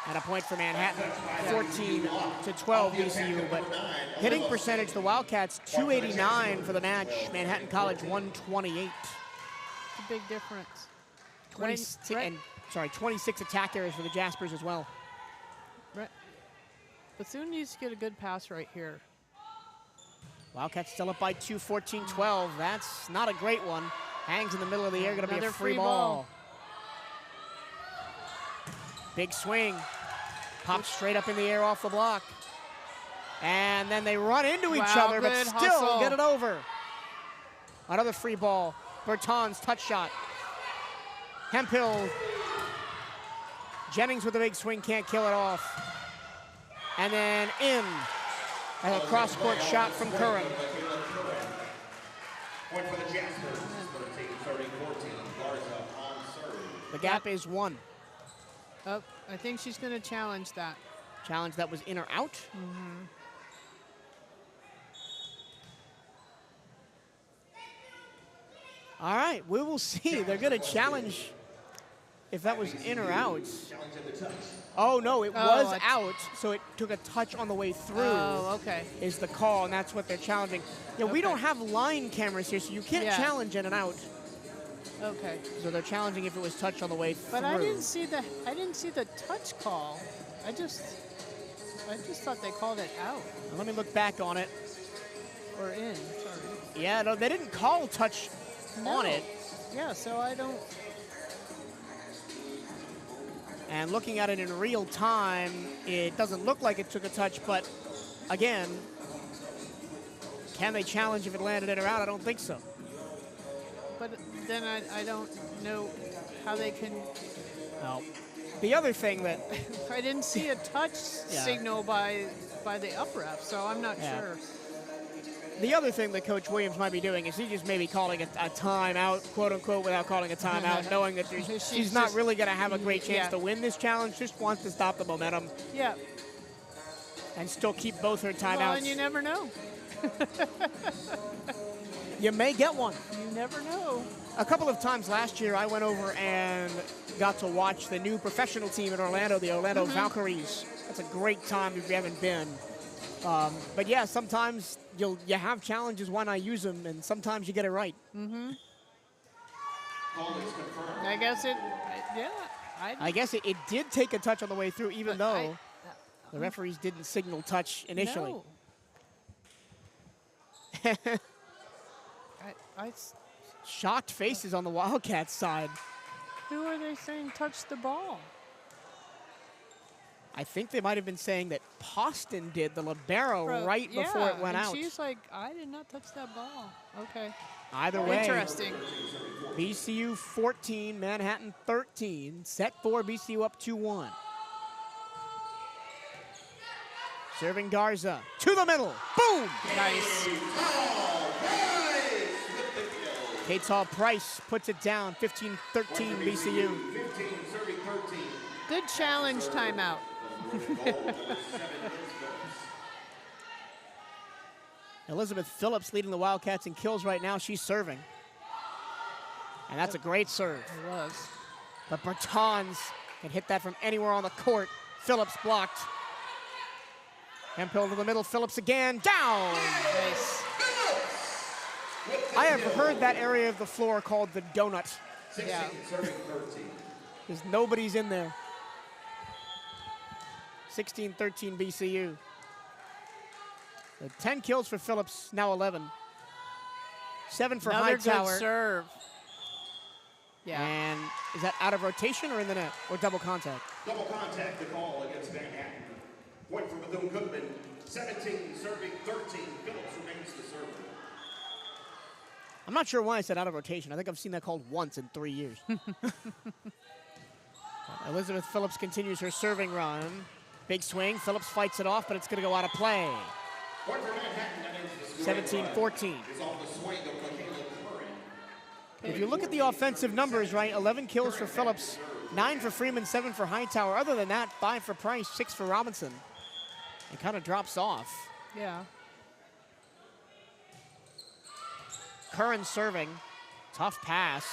B: And a point for Manhattan, 14 to 12 VCU. But hitting percentage, the Wildcats 289 for the match. Manhattan College 128.
C: It's a big difference.
B: 26 attack errors for the Jaspers as well.
C: Right. Bethune needs to get a good pass right here.
B: Wildcats still up by 2, 14-12. That's not a great one. Hangs in the middle of the air, gonna be a free ball. Big swing. Pops straight up in the air off the block. And then they run into each other, but still
C: hustle.
B: get it over. Another free ball. Berton's touch shot. Hemphill. Jennings with a big swing, can't kill it off. And then in. And a cross-court shot from Curran.
A: Point for the Jaspers, 13-14. Garza on serve.
B: The gap is 1.
C: Oh, I think she's going to challenge that.
B: Challenge that was in or out. All right, we will see. They're going to challenge if that was in or out. Oh, no, it was out, so it took a touch on the way through.
C: Oh, okay.
B: Is the call, and that's what they're challenging. Yeah, we don't have line cameras here, so you can't challenge in and out.
C: Okay.
B: So they're challenging if it was touched on the way through.
C: But I didn't see the touch call. I just thought they called it out.
B: Now, let me look back on it.
C: Or in, sorry.
B: Yeah, no, they didn't call touch on it.
C: Yeah, so I don't.
B: And looking at it in real time, it doesn't look like it took a touch, but again, can they challenge if it landed in or out? I don't think so.
C: But then I don't know how they can.
B: No. The other thing that
C: I didn't see a touch signal by the up ref, so I'm not sure.
B: The other thing that Coach Williams might be doing is he just maybe calling a timeout, quote unquote, without calling a timeout, knowing that she's not really going to have a great chance to win this challenge, just wants to stop the momentum.
C: Yeah.
B: And still keep both her timeouts.
C: Well, and you never know.
B: You may get one.
C: You never know.
B: A couple of times last year, I went over and got to watch the new professional team in Orlando, the Orlando Valkyries. That's a great time if you haven't been. But yeah, sometimes you have challenges, why not use them? And sometimes you get it right.
C: I guess it,
B: I guess it did take a touch on the way through, even though the referees didn't signal touch initially.
C: No.
B: Shocked faces on the Wildcats side.
C: Who are they saying touched the ball?
B: I think they might have been saying that Poston did, the libero, before it went out.
C: She's like, I did not touch that ball. Okay.
B: Either way.
C: Interesting.
B: BCU 14, Manhattan 13. Set 4, BCU up 2-1. Serving Garza to the middle. Boom!
C: Nice.
B: CatEye Price puts it down, 15-13 BCU.
C: Good challenge timeout.
B: Elizabeth Phillips leading the Wildcats in kills right now. She's serving. And that's a great serve.
C: It was.
B: But Bertans can hit that from anywhere on the court. Phillips blocked. Hemphill to the middle. Phillips again. Down.
C: Nice.
B: I have heard that area of the floor called the donut.
C: Yeah.
B: Because nobody's in there. 16-13 BCU. So 10 kills for Phillips, now 11. 7 for
C: Another
B: Hightower.
C: good serve. Yeah.
B: And is that out of rotation or in the net? Or double contact?
A: Double contact, the call against Manhattan. Point for Bethune-Cookman, 17 serving 13. Phillips remains the server.
B: I'm not sure why I said out of rotation. I think I've seen that called once in 3 years. Elizabeth Phillips continues her serving run. Big swing. Phillips fights it off, but it's going to go out of play. 17-14. If you look at the offensive numbers, right, 11 kills for Phillips, 9 for Freeman, 7 for Hightower. Other than that, 5 for Price, 6 for Robinson. It kind of drops off.
C: Yeah.
B: Curran serving. Tough pass.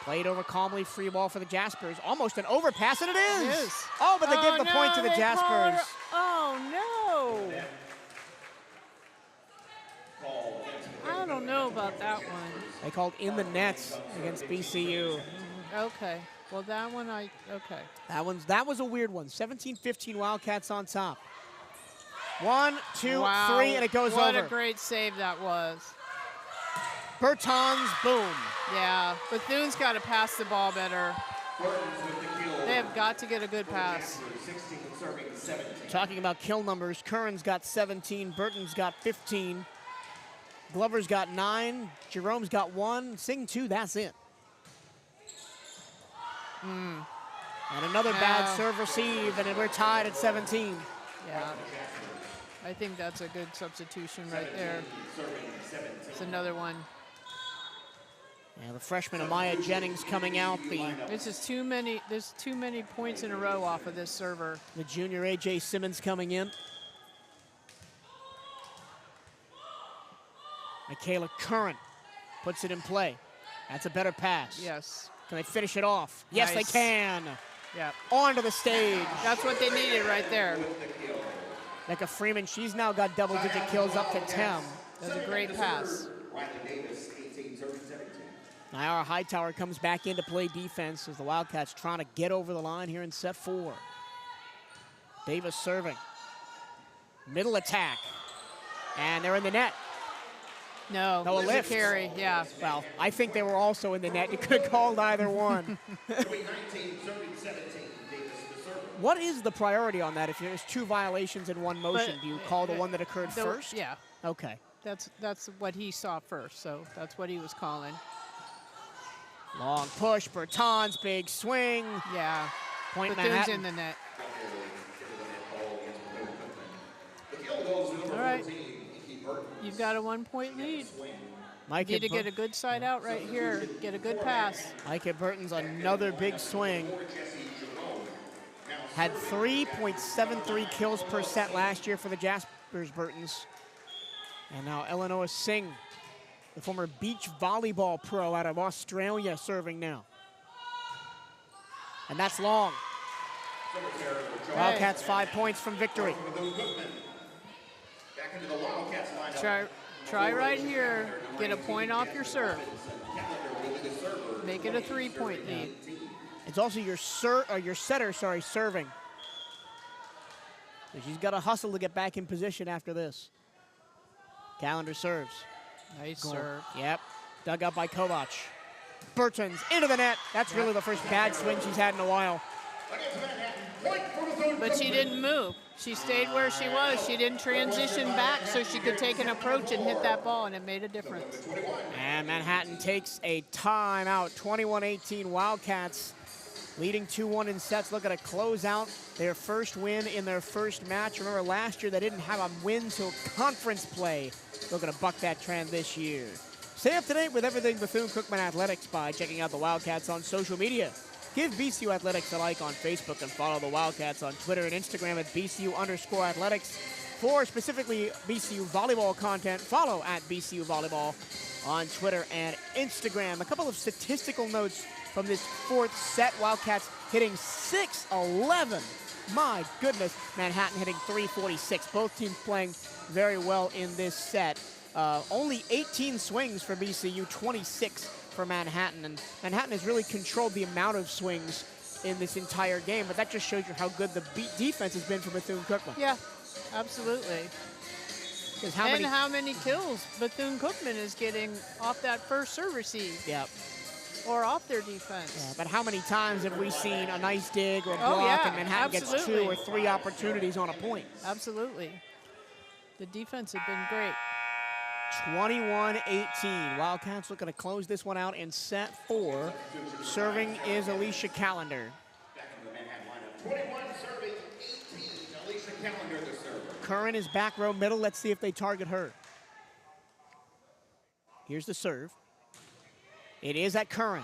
B: Played over calmly, free ball for the Jaspers. Almost an overpass, and it is.
C: It is.
B: Oh, but they give the point to the
C: they
B: Jaspers.
C: Oh, no. I don't know about that one.
B: They called in the nets against BCU.
C: Okay. Well, that one okay.
B: That was a weird one. 17-15 Wildcats on top. 1, 2,
C: Wow.
B: 3, and it goes
C: What
B: over.
C: a great save that was.
B: Bertans, boom.
C: Yeah, Bethune's got to pass the ball better. They have got to get a good pass.
B: Talking about kill numbers, Curran's got 17, Burton's got 15, Glover's got 9, Jerome's got 1, Singh 2, that's it. And another bad serve receive, and we're tied at 17.
C: Yeah, I think that's a good substitution right there. It's another one.
B: Yeah, the freshman Amaya Jennings coming out.
C: There's too many points in a row off of this server.
B: The junior A.J. Simmons coming in. Michaela Curran puts it in play. That's a better pass.
C: Yes.
B: Can they finish it off? Yes,
C: Nice.
B: they can.
C: Yeah.
B: Onto the stage.
C: That's what they needed right there.
B: Becca Freeman, she's now got double-digit kills up to 10.
C: That's a great pass.
B: Nyara Hightower comes back in to play defense as the Wildcats trying to get over the line here in set 4. Davis serving. Middle attack. And they're in the net.
C: No,
B: No, a
C: it's
B: lift.
C: carry, yeah.
B: Well, I think they were also in the net. You could have called either one. What is the priority on that? If there's 2 violations in one motion, do you call the one that occurred first?
C: Yeah,
B: Okay.
C: that's what he saw first, so that's what he was calling.
B: Long push, Bertans, big swing.
C: Yeah,
B: Point
C: Bethune's
B: Manhattan.
C: in the net. All right, you've got a 1-point lead.
B: Mike
C: Need to get a good side out right here. Get a good pass.
B: Micah Burton's another big swing. Had 3.73 kills per set last year for the Jaspers Burtons. And now Eleanor Singh, the former beach volleyball pro out of Australia, serving now. And that's long. Wildcats 5 points from victory.
C: Try right here. Get a point off your serve. Make it a 3-point lead.
B: It's also your setter, serving. So she's got to hustle to get back in position after this. Calendar serves.
C: Nice
B: Goal.
C: serve.
B: Yep. Dug up by Kovac. Burton's into the net. That's really the first bad swing she's had in a while.
C: But she didn't move. She stayed where she was. She didn't transition back so she could take an approach and hit that ball, and it made a difference.
B: And Manhattan takes a timeout. 21-18 Wildcats leading 2-1 in sets. Looking to close out their first win in their first match. Remember last year they didn't have a win till conference play. Looking to buck that trend this year. Stay up to date with everything Bethune-Cookman Athletics by checking out the Wildcats on social media. Give BCU Athletics a like on Facebook and follow the Wildcats on Twitter and Instagram at BCU_athletics. For specifically BCU volleyball content, follow at BCU Volleyball on Twitter and Instagram. A couple of statistical notes from this 4th set. Wildcats hitting 6-11. My goodness. Manhattan hitting 346. Both teams playing very well in this set. Only 18 swings for BCU, 26 for Manhattan. And Manhattan has really controlled the amount of swings in this entire game, but that just shows you how good the defense has been for Bethune-Cookman.
C: Yeah, absolutely. How many kills Bethune-Cookman is getting off that first serve receive.
B: Yeah.
C: Or off their defense.
B: Yeah, but how many times have we seen a nice dig or block and Manhattan gets 2 or 3 opportunities on a point?
C: Absolutely. The defense has been great.
B: 21-18. Wildcats looking to close this one out in set 4. Serving is Alicia Callender.
A: 21 serving, 18. Alicia Callender, the server.
B: Curran is back row middle. Let's see if they target her. Here's the serve. It is at Curran.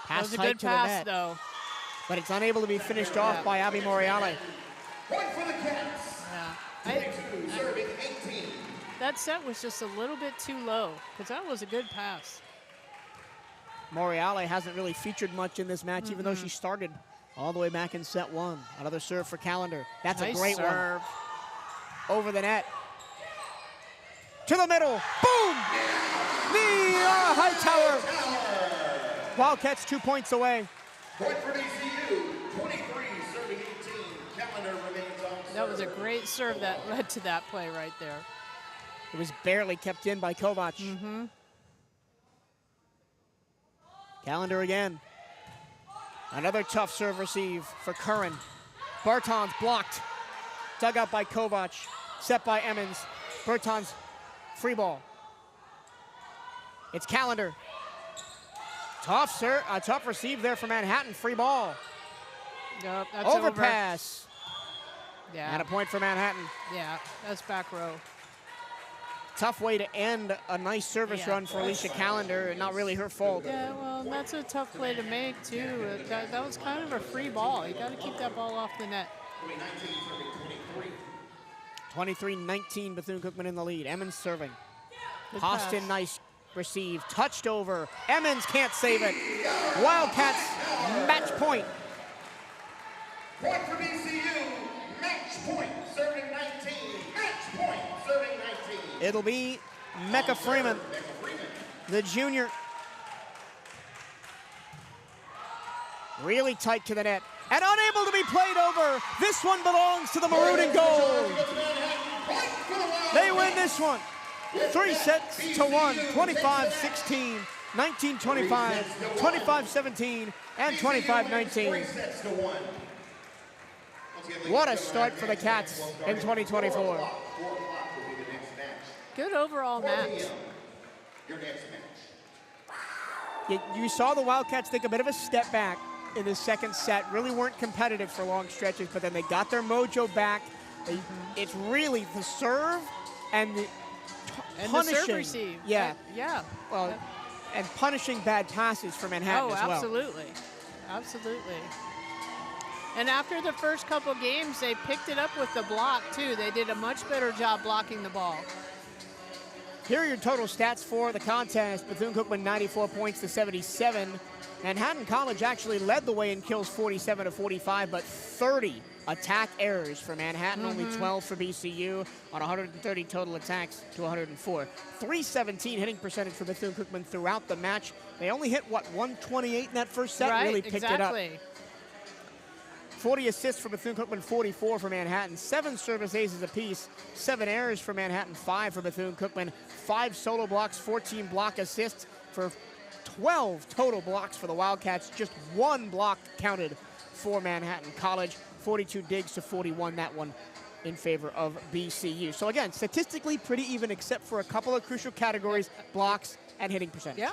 B: Pass
C: That was a
B: tight
C: good
B: to
C: pass,
B: the net.
C: though.
B: But it's unable to be finished off by Abby Moriale.
A: Point for the Cats.
C: Yeah.
A: 22 serving, 18.
C: That set was just a little bit too low, because that was a good pass.
B: Moriale hasn't really featured much in this match, even though she started all the way back in set 1. Another serve for Callender. That's
C: nice
B: a great
C: serve.
B: one. Over the net. To the middle. Boom! The high tower. Wildcats 2 points away.
A: Point for DCU, 23, serving 18. Callender remains on serve.
C: That was a great serve that led to that play right there.
B: It was barely kept in by Kovac. Callender again. Another tough serve receive for Curran. Bertans blocked. Dug out by Kovac. Set by Emmons. Bertans free ball. It's Callender. Tough receive there for Manhattan. Free ball.
C: Yep, that's
B: Overpass.
C: Over. Yeah.
B: And a point for Manhattan.
C: Yeah, that's back row.
B: Tough way to end a nice service run for Alicia Callender. Not really her fault.
C: Yeah, well, that's a tough play to make, too. That was kind of a free ball. You got to keep that ball off the net.
B: 23-19, Bethune-Cookman in the lead. Emmons serving.
C: Good
B: Austin,
C: pass.
B: nice receive. Touched over. Emmons can't save it. Wildcats, match point.
A: Point for DCU, match point, serving 19. Match point, serving 19.
B: It'll be Mecca Freeman, the junior. Really tight to the net. And unable to be played over. This one belongs to the maroon and gold. They win this one. 3 sets to 1, 25-16, 19-25, 25-17, and 25-19. What a start for the Cats in 2024.
C: Good overall match.
B: You saw the Wildcats take a bit of a step back in the second set. Really weren't competitive for long stretches, but then they got their mojo back. It's really the serve and the punishing.
C: The serve receive.
B: Yeah.
C: Yeah.
B: Well, and punishing bad passes for Manhattan as well.
C: Absolutely. Absolutely. And after the first couple games, they picked it up with the block, too. They did a much better job blocking the ball.
B: Here are your total stats for the contest. Bethune-Cookman 94 points to 77. Manhattan College actually led the way in kills 47 to 45, but 30 attack errors for Manhattan, only 12 for BCU on 130 total attacks to 104. 317 hitting percentage for Bethune-Cookman throughout the match. They only hit, 128 in that first set?
C: Right,
B: really picked
C: exactly.
B: it up. 40 assists for Bethune-Cookman, 44 for Manhattan. 7 service aces apiece, 7 errors for Manhattan, 5 for Bethune-Cookman. 5 solo blocks, 14 block assists for 12 total blocks for the Wildcats. Just 1 block counted for Manhattan College. 42 digs to 41, that one in favor of BCU. So again, statistically pretty even except for a couple of crucial categories, blocks and hitting percentage.
C: Yeah,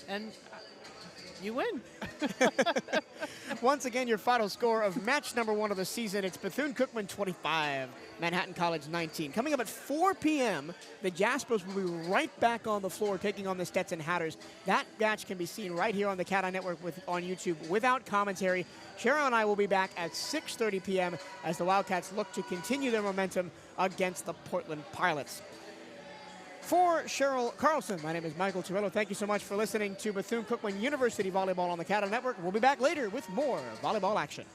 C: and you win.
B: Once again, your final score of match number 1 of the season, it's Bethune-Cookman 25, Manhattan College 19. Coming up at 4 p.m., the Jaspers will be right back on the floor taking on the Stetson Hatters. That match can be seen right here on the CatEye Network on YouTube without commentary. Cheryl and I will be back at 6:30 p.m. as the Wildcats look to continue their momentum against the Portland Pilots. For Cheryl Carlson, my name is Michael Torello. Thank you so much for listening to Bethune-Cookman University Volleyball on the CatEye Network. We'll be back later with more volleyball action.